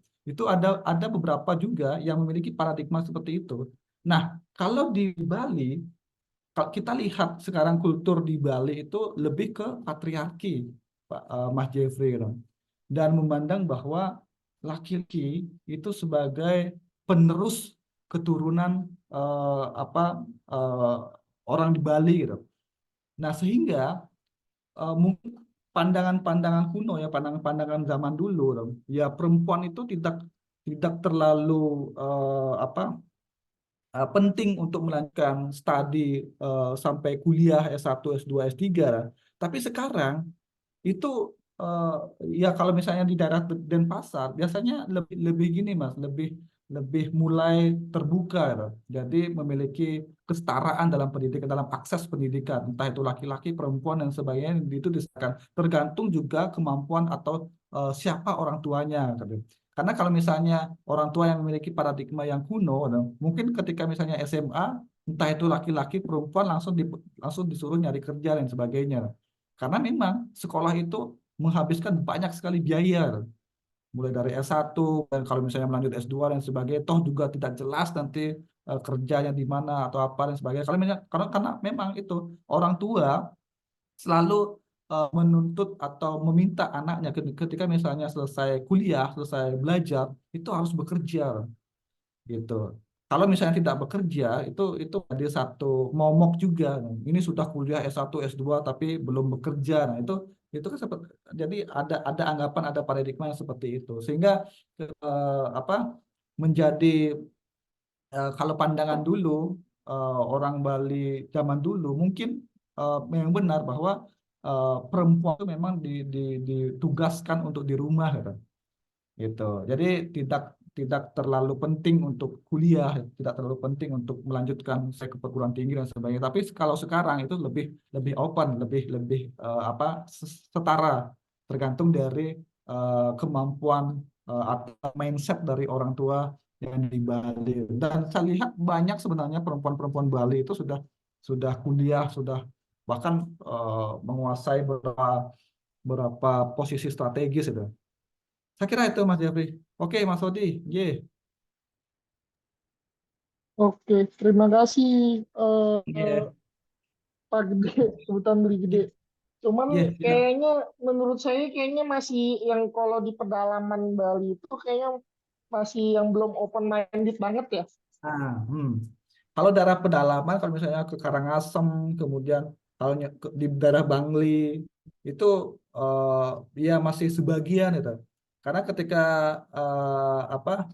ada beberapa juga yang memiliki paradigma seperti itu. Nah, kalau di Bali, kalau kita lihat sekarang kultur di Bali itu lebih ke patriarki, Pak Mas Jeffrey, gitu. Dan memandang bahwa laki-laki itu sebagai penerus keturunan apa eh, orang di Bali, gitu. Nah, sehingga mungkin pandangan-pandangan kuno ya, pandangan-pandangan zaman dulu, ya perempuan itu tidak terlalu apa penting untuk melanjutkan studi sampai kuliah S1, S2, S3. Tapi sekarang itu eh, ya kalau misalnya di daerah Denpasar biasanya lebih lebih gini Mas, lebih lebih mulai terbuka gitu. Jadi memiliki kesetaraan dalam pendidikan, dalam akses pendidikan, entah itu laki-laki, perempuan dan sebagainya itu disahkan. Tergantung juga kemampuan atau siapa orang tuanya gitu. Karena kalau misalnya orang tua yang memiliki paradigma yang kuno, gitu, mungkin ketika misalnya SMA, entah itu laki-laki, perempuan langsung disuruh nyari kerja dan sebagainya. Karena memang sekolah itu menghabiskan banyak sekali biaya, mulai dari S1, dan kalau misalnya melanjut S2 dan sebagainya, toh juga tidak jelas nanti kerjanya di mana atau apa dan sebagainya. Kalau misalnya, karena memang itu orang tua selalu menuntut atau meminta anaknya ketika misalnya selesai kuliah, selesai belajar, itu harus bekerja gitu. Kalau misalnya tidak bekerja, itu ada satu momok juga. Ini sudah kuliah S1, S2 tapi belum bekerja. Nah, itu kan seperti, jadi ada anggapan, ada paradigma yang seperti itu. Sehingga apa menjadi kalau pandangan dulu orang Bali zaman dulu mungkin memang benar bahwa perempuan itu memang ditugaskan untuk di rumah gitu. Jadi tidak tidak terlalu penting untuk kuliah, tidak terlalu penting untuk melanjutkan saya ke perguruan tinggi dan sebagainya. Tapi kalau sekarang itu lebih lebih open, lebih lebih apa setara, tergantung dari kemampuan atau mindset dari orang tua yang di Bali. Dan saya lihat banyak sebenarnya perempuan-perempuan Bali itu sudah kuliah, sudah bahkan menguasai beberapa posisi strategis itu. Saya kira itu Mas Jeffrey. Oke Mas Odi, ye, Oke, terima kasih ye, Pak Gede, sebutan beli gede. Cuman ye, silakan. kayaknya menurut saya kayaknya masih yang kalau di pedalaman Bali itu kayaknya masih yang belum open minded banget ya. Nah, kalau daerah pedalaman, kalau misalnya ke Karangasem, kemudian kalau di daerah Bangli, itu ya masih sebagian itu. Karena ketika apa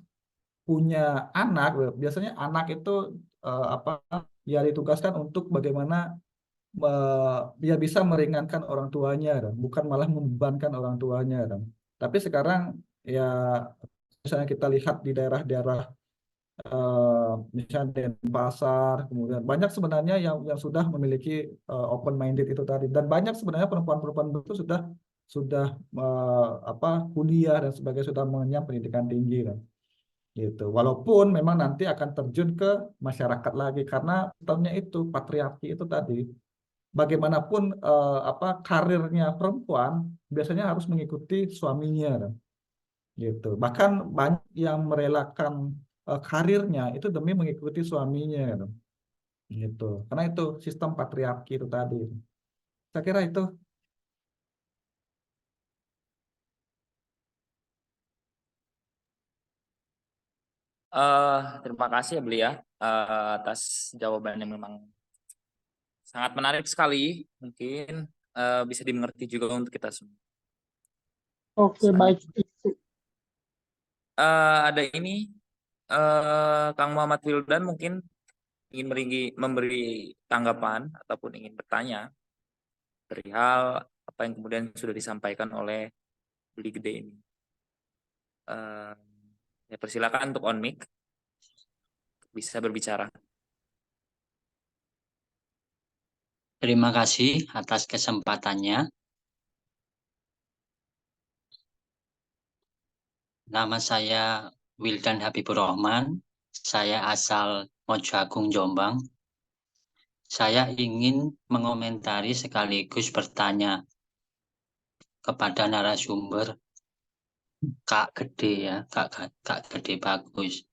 punya anak, biasanya anak itu apa ya ditugaskan untuk bagaimana dia bisa meringankan orang tuanya, kan. Bukan malah membebankan orang tuanya. Kan. Tapi sekarang ya misalnya kita lihat di daerah-daerah misalnya Denpasar, kemudian banyak sebenarnya yang sudah memiliki open minded itu tadi, dan banyak sebenarnya perempuan-perempuan itu sudah apa kuliah dan sebagainya, sudah mengenyam pendidikan tinggi kan gitu. Walaupun memang nanti akan terjun ke masyarakat lagi karena tahunnya itu patriarki itu tadi. Bagaimanapun apa karirnya perempuan biasanya harus mengikuti suaminya kan, gitu. Bahkan banyak yang merelakan karirnya itu demi mengikuti suaminya kan, gitu. Karena itu sistem patriarki itu tadi. Saya kira itu. Terima kasih ya Beli ya atas jawaban yang memang sangat menarik sekali. Mungkin bisa dimengerti juga untuk kita semua. Oke, baik. Selanjutnya ada ini Kang Muhammad Wildan mungkin ingin memberi tanggapan ataupun ingin bertanya perihal apa yang kemudian sudah disampaikan oleh Beli Gede ini. Ya persilakan untuk on mic bisa berbicara. Terima kasih atas kesempatannya. Nama saya Wildan Habibur Rahman. Saya asal Mojo Agung, Jombang. Saya ingin mengomentari sekaligus bertanya kepada narasumber Kak Gede ya, Kak Gede Bagus.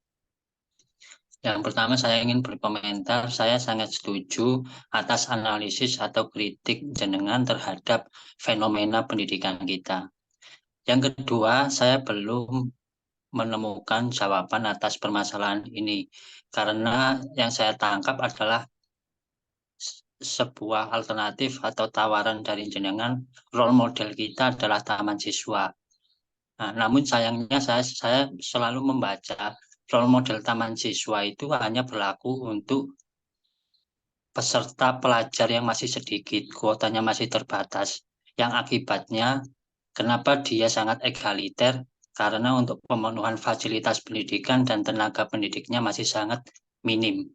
Yang pertama saya ingin berkomentar, saya sangat setuju atas analisis atau kritik jenengan terhadap fenomena pendidikan kita. Yang kedua, saya belum menemukan jawaban atas permasalahan ini, karena yang saya tangkap adalah sebuah alternatif atau tawaran dari jenengan, role model kita adalah taman siswa. Nah, namun sayangnya saya selalu membaca role model taman siswa itu hanya berlaku untuk peserta pelajar yang masih sedikit, kuotanya masih terbatas. Yang akibatnya, kenapa dia sangat egaliter? Karena untuk pemenuhan fasilitas pendidikan dan tenaga pendidiknya masih sangat minim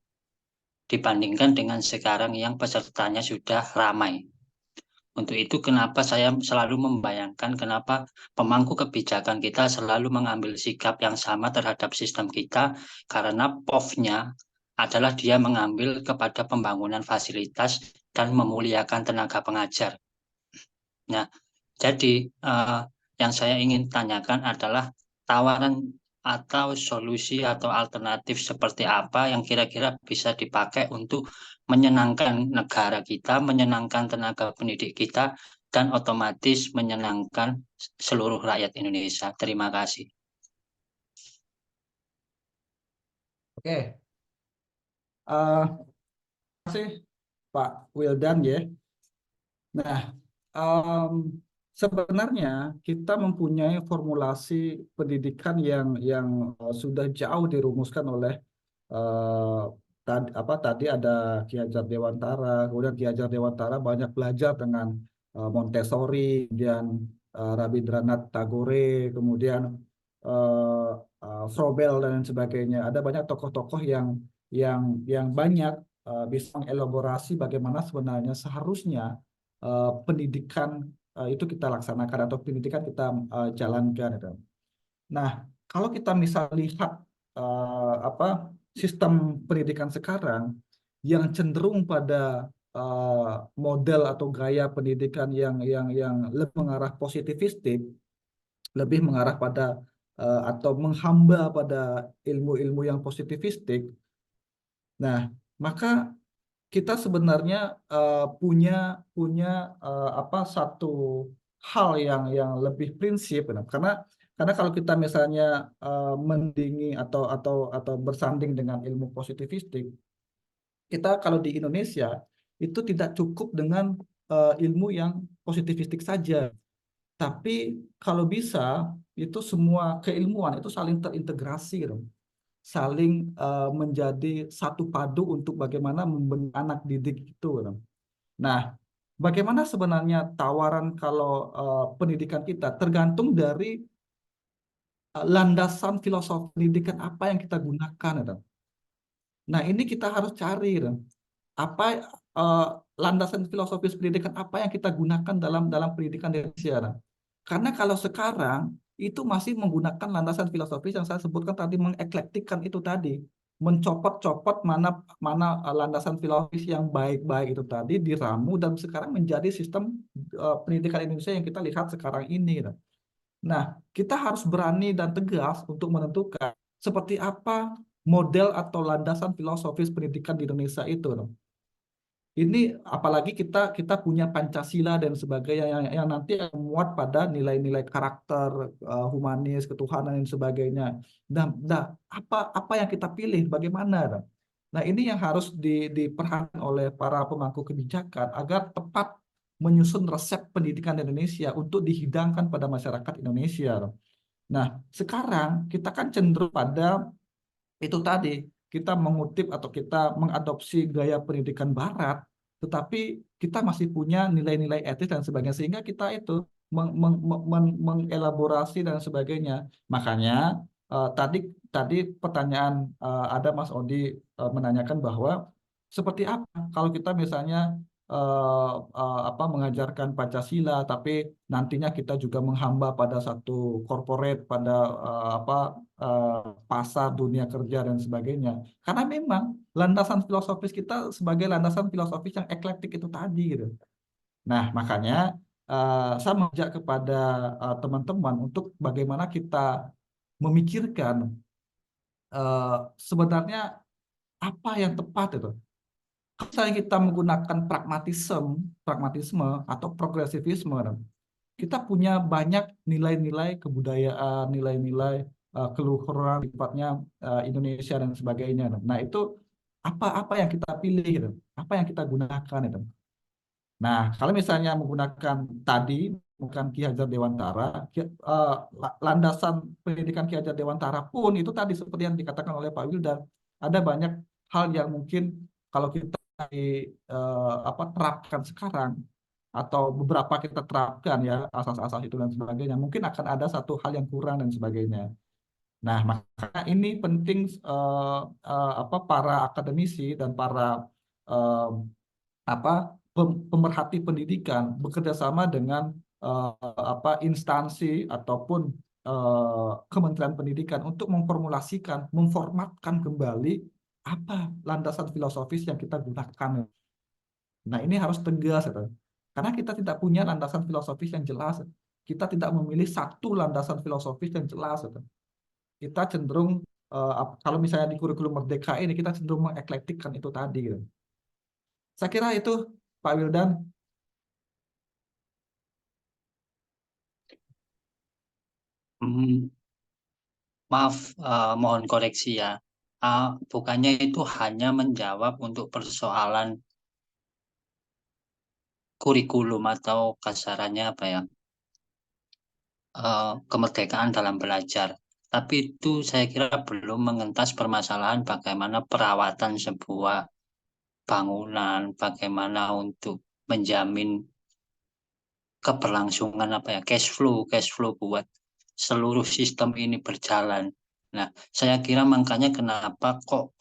dibandingkan dengan sekarang yang pesertanya sudah ramai. Untuk itu kenapa saya selalu membayangkan kenapa pemangku kebijakan kita selalu mengambil sikap yang sama terhadap sistem kita, karena POV-nya adalah dia mengambil kepada pembangunan fasilitas dan memuliakan tenaga pengajar. Nah, jadi yang saya ingin tanyakan adalah tawaran atau solusi atau alternatif seperti apa yang kira-kira bisa dipakai untuk menyenangkan negara kita, menyenangkan tenaga pendidik kita, dan otomatis menyenangkan seluruh rakyat Indonesia. Terima kasih. Oke, terima kasih Pak Wildan ya. Nah, sebenarnya kita mempunyai formulasi pendidikan yang sudah jauh dirumuskan oleh tadi ada Ki Hajar Dewantara, kemudian Ki Hajar Dewantara banyak belajar dengan Montessori, kemudian Rabindranath Tagore, kemudian Froebel dan sebagainya. Ada banyak tokoh-tokoh yang banyak bisa mengelaborasi bagaimana sebenarnya seharusnya pendidikan itu kita laksanakan atau pendidikan kita jalankan. Nah, kalau kita misal lihat sistem pendidikan sekarang yang cenderung pada model atau gaya pendidikan yang lebih mengarah positivistik, lebih mengarah pada atau menghamba pada ilmu-ilmu yang positivistik. Nah, maka kita sebenarnya punya satu hal yang lebih prinsip, karena kalau kita misalnya mendingi atau bersanding dengan ilmu positivistik, kita kalau di Indonesia itu tidak cukup dengan ilmu yang positivistik saja, tapi kalau bisa itu semua keilmuan itu saling terintegrasi gitu, saling menjadi satu padu untuk bagaimana membentuk anak didik itu. Nah, bagaimana sebenarnya tawaran kalau pendidikan kita tergantung dari landasan filosofi pendidikan apa yang kita gunakan. Nah, ini kita harus cari apa landasan filosofis pendidikan apa yang kita gunakan dalam pendidikan di Indonesia. Karena kalau sekarang itu masih menggunakan landasan filosofis yang saya sebutkan tadi, mengeklektikkan itu tadi, mencopot-copot mana landasan filosofis yang baik-baik itu tadi diramu dan sekarang menjadi sistem pendidikan Indonesia yang kita lihat sekarang ini. Nah, kita harus berani dan tegas untuk menentukan seperti apa model atau landasan filosofis pendidikan di Indonesia itu. Ini apalagi kita punya Pancasila dan sebagainya yang nanti muat pada nilai-nilai karakter, humanis, ketuhanan dan sebagainya. Nah, apa yang kita pilih, bagaimana? Nah, ini yang harus diperhatikan oleh para pemangku kebijakan agar tepat menyusun resep pendidikan di Indonesia untuk dihidangkan pada masyarakat Indonesia. Nah, sekarang kita kan cenderung pada itu tadi, kita mengutip atau kita mengadopsi gaya pendidikan Barat, tetapi kita masih punya nilai-nilai etis dan sebagainya, sehingga kita itu mengelaborasi dan sebagainya. Makanya tadi pertanyaan ada Mas Odi menanyakan bahwa seperti apa kalau kita misalnya mengajarkan Pancasila, tapi nantinya kita juga menghamba pada satu corporate, pada pasar dunia kerja dan sebagainya. Karena memang landasan filosofis kita sebagai landasan filosofis yang eklektik itu tadi gitu. Nah, makanya saya mengajak kepada teman-teman untuk bagaimana kita memikirkan sebenarnya apa yang tepat itu. Kalau misalnya kita menggunakan pragmatisme atau progresivisme, kita punya banyak nilai-nilai kebudayaan, nilai-nilai keluhuran sifatnya Indonesia dan sebagainya. Nah, itu apa yang kita pilih itu, apa yang kita gunakan itu. Nah, kalau misalnya menggunakan tadi bukan Ki Hajar Dewantara, landasan pendidikan Ki Hajar Dewantara pun itu tadi seperti yang dikatakan oleh Pak Wildan, ada banyak hal yang mungkin kalau kita terapkan sekarang atau beberapa kita terapkan ya asas-asas itu dan sebagainya, mungkin akan ada satu hal yang kurang dan sebagainya. Nah, makanya ini penting para akademisi dan para pemerhati pendidikan bekerja sama dengan instansi ataupun Kementerian Pendidikan untuk memformatkan kembali apa landasan filosofis yang kita gunakan. Nah, ini harus tegas, ya. Karena kita tidak punya landasan filosofis yang jelas. Kita tidak memilih satu landasan filosofis yang jelas. Ya. Kita cenderung, kalau misalnya di kurikulum Merdeka ini, kita cenderung mengeklektikkan itu tadi. Gitu. Saya kira itu, Pak Wildan. Maaf, mohon koreksi ya. Bukannya itu hanya menjawab untuk persoalan kurikulum atau kasarannya apa ya, kemerdekaan dalam belajar. Tapi itu saya kira belum mengentas permasalahan bagaimana perawatan sebuah bangunan, bagaimana untuk menjamin keberlangsungan cash flow buat seluruh sistem ini berjalan. Nah, saya kira makanya kenapa kok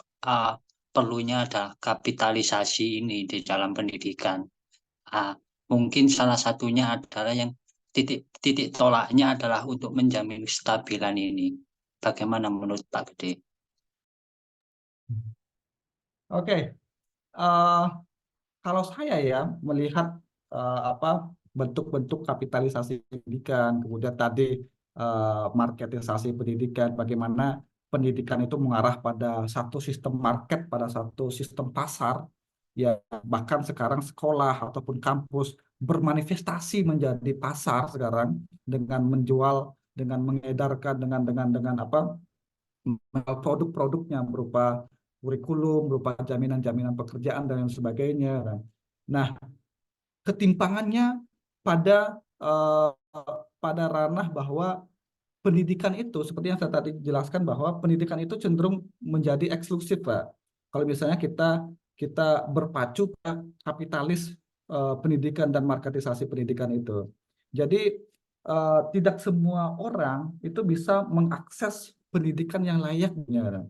perlunya ada kapitalisasi ini di dalam pendidikan. Mungkin salah satunya adalah yang titik tolaknya adalah untuk menjamin kestabilan ini. Bagaimana menurut Pak Gede? Oke. Kalau saya ya melihat bentuk-bentuk kapitalisasi pendidikan, kemudian tadi marketisasi pendidikan, bagaimana pendidikan itu mengarah pada satu sistem market, pada satu sistem pasar, ya bahkan sekarang sekolah ataupun kampus bermanifestasi menjadi pasar sekarang dengan menjual, dengan mengedarkan, dengan produk-produknya berupa kurikulum, berupa jaminan-jaminan pekerjaan dan lain sebagainya. Nah, ketimpangannya pada ranah bahwa pendidikan itu, seperti yang saya tadi jelaskan, bahwa pendidikan itu cenderung menjadi eksklusif, Pak. Kalau misalnya kita berpacu ke kapitalis pendidikan dan marketisasi pendidikan itu. Jadi tidak semua orang itu bisa mengakses pendidikan yang layaknya.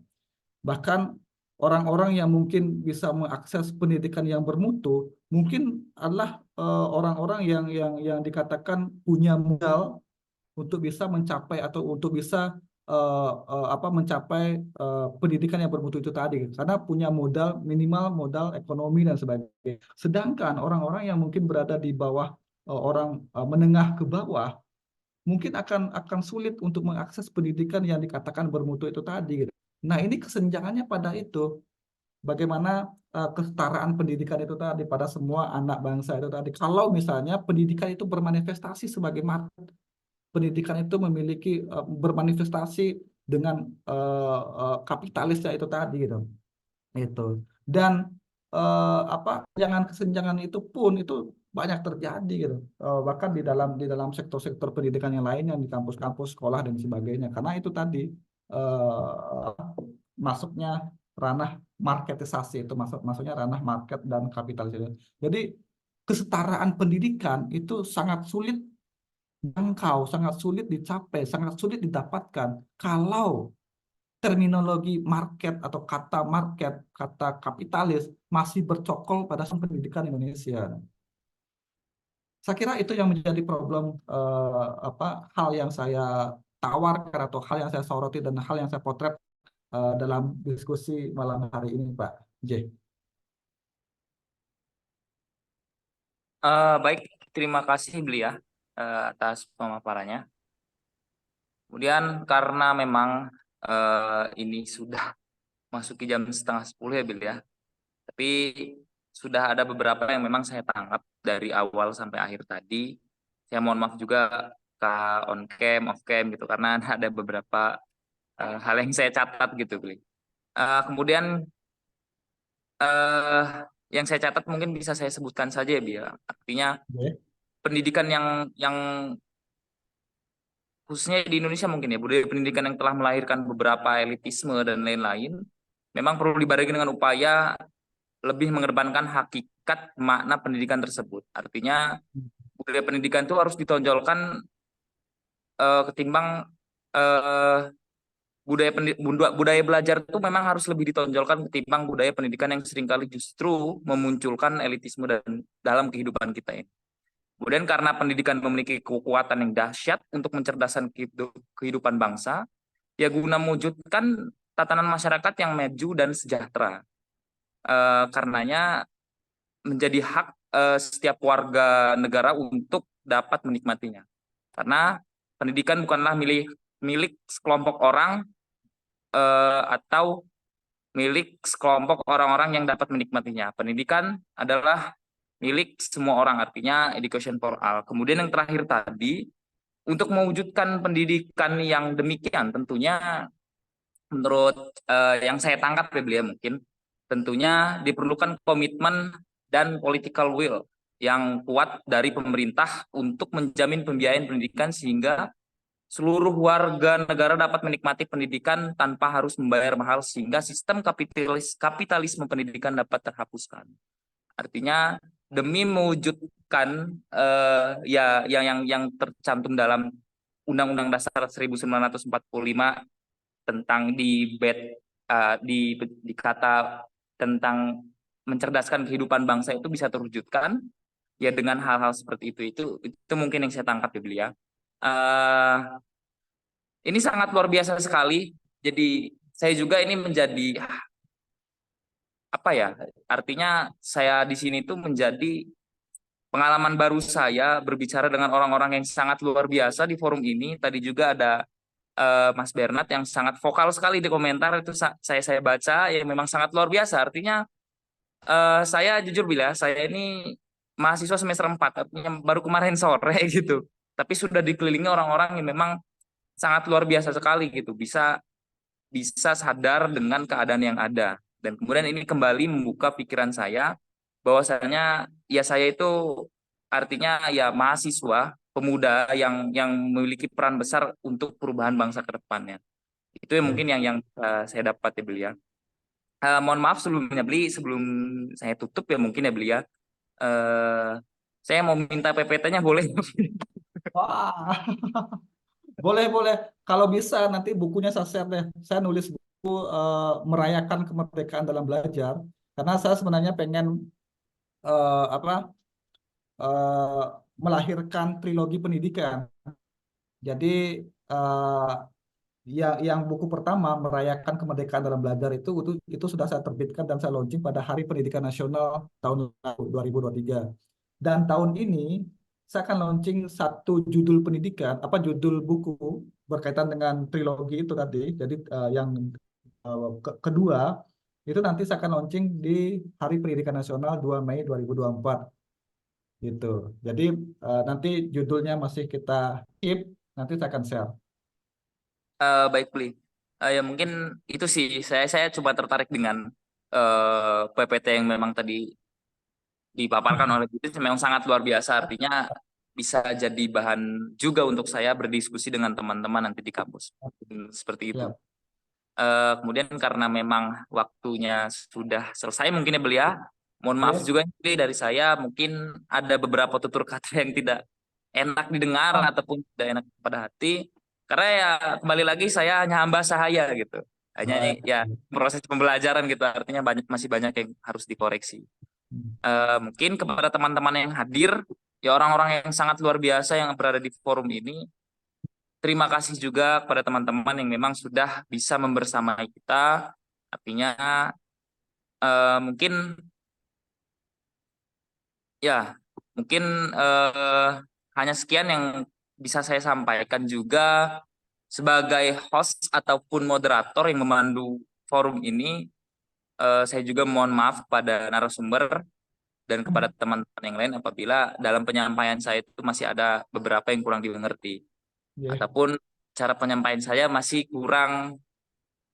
Bahkan orang-orang yang mungkin bisa mengakses pendidikan yang bermutu mungkin adalah orang-orang yang dikatakan punya modal untuk bisa mencapai atau untuk bisa mencapai pendidikan yang bermutu itu tadi, karena punya modal, minimal modal ekonomi dan sebagainya. Sedangkan orang-orang yang mungkin berada di bawah, orang menengah ke bawah, mungkin akan sulit untuk mengakses pendidikan yang dikatakan bermutu itu tadi. Nah, ini kesenjangannya pada itu. Bagaimana kesetaraan pendidikan itu tadi pada semua anak bangsa itu tadi. Kalau misalnya pendidikan itu bermanifestasi sebagai market, pendidikan itu memiliki bermanifestasi dengan kapitalisnya itu tadi gitu. Itu. Dan kesenjangan itu pun itu banyak terjadi gitu. Bahkan di dalam sektor-sektor pendidikan yang lainnya, di kampus-kampus sekolah dan sebagainya. Karena itu tadi masuknya ranah marketisasi, itu maksudnya ranah market dan kapitalisasi. Jadi kesetaraan pendidikan itu sangat sulit jangkau, sangat sulit dicapai, sangat sulit didapatkan kalau terminologi market atau kata market, kata kapitalis masih bercokol pada pendidikan Indonesia. Saya kira itu yang menjadi problem hal yang saya tawarkan atau hal yang saya soroti dan hal yang saya potret dalam diskusi malam hari ini, Pak J. Baik, terima kasih Belia atas pemaparannya. Kemudian karena memang ini sudah masuki jam 9:30 ya Belia, tapi sudah ada beberapa yang memang saya tangkap dari awal sampai akhir tadi. Saya mohon maaf juga ke on cam, off cam gitu karena ada beberapa hal yang saya catat gitu, Beli. Kemudian yang saya catat mungkin bisa saya sebutkan saja ya, Bia. Artinya pendidikan yang khususnya di Indonesia mungkin ya, budaya pendidikan yang telah melahirkan beberapa elitisme dan lain-lain, memang perlu dibarengi dengan upaya lebih mengedepankan hakikat makna pendidikan tersebut. Artinya budaya pendidikan itu harus ditonjolkan ketimbang budaya belajar itu memang harus lebih ditonjolkan ketimbang budaya pendidikan yang seringkali justru memunculkan elitisme dalam kehidupan kita ini. Kemudian karena pendidikan memiliki kekuatan yang dahsyat untuk mencerdaskan kehidupan bangsa, ya guna mewujudkan tatanan masyarakat yang maju dan sejahtera. Karenanya menjadi hak setiap warga negara untuk dapat menikmatinya. Karena pendidikan bukanlah milik sekelompok orang atau milik sekelompok orang-orang yang dapat menikmatinya. Pendidikan adalah milik semua orang, artinya education for all. Kemudian yang terakhir tadi, untuk mewujudkan pendidikan yang demikian, tentunya menurut yang saya tangkap ya beliau mungkin, tentunya diperlukan komitmen dan political will yang kuat dari pemerintah untuk menjamin pembiayaan pendidikan sehingga seluruh warga negara dapat menikmati pendidikan tanpa harus membayar mahal sehingga sistem kapitalisme pendidikan dapat terhapuskan. Artinya demi mewujudkan yang tercantum dalam Undang-Undang Dasar 1945 tentang di kata tentang mencerdaskan kehidupan bangsa itu bisa terwujudkan ya dengan hal-hal seperti itu mungkin yang saya tangkap ya beliau. Ini sangat luar biasa sekali. Jadi saya juga ini menjadi apa ya? Artinya saya di sini tuh menjadi pengalaman baru saya berbicara dengan orang-orang yang sangat luar biasa di forum ini. Tadi juga ada Mas Bernard yang sangat vokal sekali di komentar itu saya baca ya memang sangat luar biasa. Artinya saya jujur bilang saya ini mahasiswa semester 4 artinya baru kemarin sore gitu. Tapi sudah dikelilingi orang-orang yang memang sangat luar biasa sekali gitu. Bisa sadar dengan keadaan yang ada. Dan kemudian ini kembali membuka pikiran saya bahwasanya ya saya itu artinya ya mahasiswa pemuda yang memiliki peran besar untuk perubahan bangsa ke depannya. Itu yang mungkin yang saya dapat ya beliau. Mohon maaf sebelumnya sebelum saya tutup ya mungkin ya beliau. Saya mau minta PPT-nya boleh? Wah, boleh. Kalau bisa nanti bukunya saya share deh. Saya nulis buku merayakan kemerdekaan dalam belajar. Karena saya sebenarnya pengen melahirkan trilogi pendidikan. Jadi yang buku pertama merayakan kemerdekaan dalam belajar itu sudah saya terbitkan dan saya launching pada Hari Pendidikan Nasional tahun 2023. Dan tahun ini saya akan launching satu judul pendidikan, judul buku berkaitan dengan trilogi itu tadi. Jadi yang kedua itu nanti saya akan launching di Hari Pendidikan Nasional 2 Mei 2024. Gitu. Jadi nanti judulnya masih kita keep, nanti saya akan share. Baik Bli. Ya mungkin itu sih saya coba tertarik dengan PPT yang memang tadi dipaparkan oleh Butis memang sangat luar biasa, artinya bisa jadi bahan juga untuk saya berdiskusi dengan teman-teman nanti di kampus seperti itu. Kemudian karena memang waktunya sudah selesai mungkin ya beliau, mohon maaf juga dari saya mungkin ada beberapa tutur kata yang tidak enak didengar ataupun tidak enak pada hati. Karena ya kembali lagi saya hanya hamba sahaya gitu. Hanya ya proses pembelajaran gitu. Artinya masih banyak yang harus dikoreksi. Mungkin kepada teman-teman yang hadir ya orang-orang yang sangat luar biasa yang berada di forum ini. Terima kasih juga kepada teman-teman yang memang sudah bisa membersamai kita. Artinya mungkin ya mungkin eh, hanya sekian yang bisa saya sampaikan juga sebagai host ataupun moderator yang memandu forum ini. Saya juga mohon maaf kepada narasumber dan kepada teman-teman yang lain apabila dalam penyampaian saya itu masih ada beberapa yang kurang dimengerti Iya. ataupun cara penyampaian saya masih kurang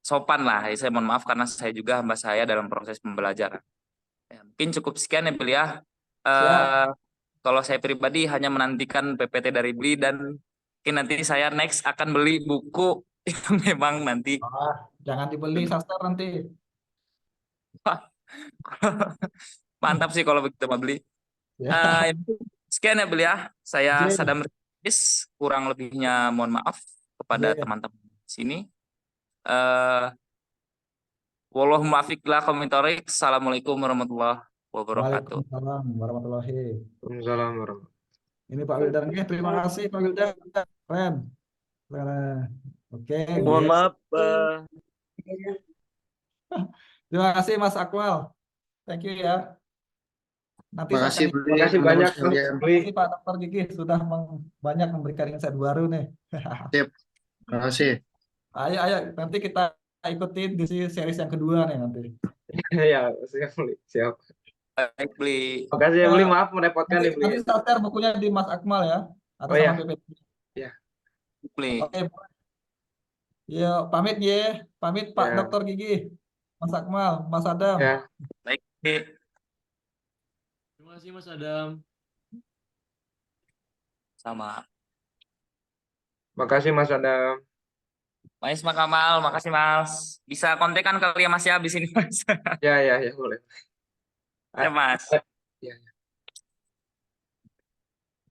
sopan lah. Saya mohon maaf karena saya juga hamba saya dalam proses pembelajaran. Ya, mungkin cukup sekian ya Beli ya. Siap. Kalau saya pribadi hanya menantikan PPT dari Beli dan mungkin nanti saya next akan beli buku yang memang nanti Jangan dibeli sastra nanti. mantap sih kalau begitu mau beli. Ya. Sekian ya Beli ya. Saya Izin. Sadam Rizkis, kurang lebihnya mohon maaf kepada Izin. teman-teman di sini. Wallahul muwaffiq ila aqwamit thoriq. Assalamualaikum warahmatullahi wabarakatuh. Waalaikumsalam warahmatullahi. Waalaikumsalam warahmatullahi. Ini Pak Wildan. Oke, terima kasih Pak Wildan. Keren. Keren. Oke, Mohon yes. maaf, Terima kasih Mas Akwal. Thank you ya. Nanti saya Makasih akan Beli, Terima kasih teman-teman banyak sekalian. Terima kasih Pak Dr. Gigi sudah banyak memberikan insight baru nih. Terima kasih. Ayo, nanti kita ikutin di series yang kedua nih nanti. Ya, siap Bli. Siap. Baik Beli. Makasih ya Bli, maaf merepotkan nih Bli. Nanti saya share bukunya di Mas Akmal ya, atau Oh, sama ya. PPT. Beli. Oke, ya pamit ya, pamit Pak Ya. Dr. Gigi, Mas Akmal, Mas Adam. Ya. Baik Beli. terima kasih Mas Adam. Sama. Makasih Mas Adam. Mas Makamal, makasih Mas. Bisa kontekan kali ya Mas ya abis ini Mas. Ya, boleh. Ya Mas. Ya.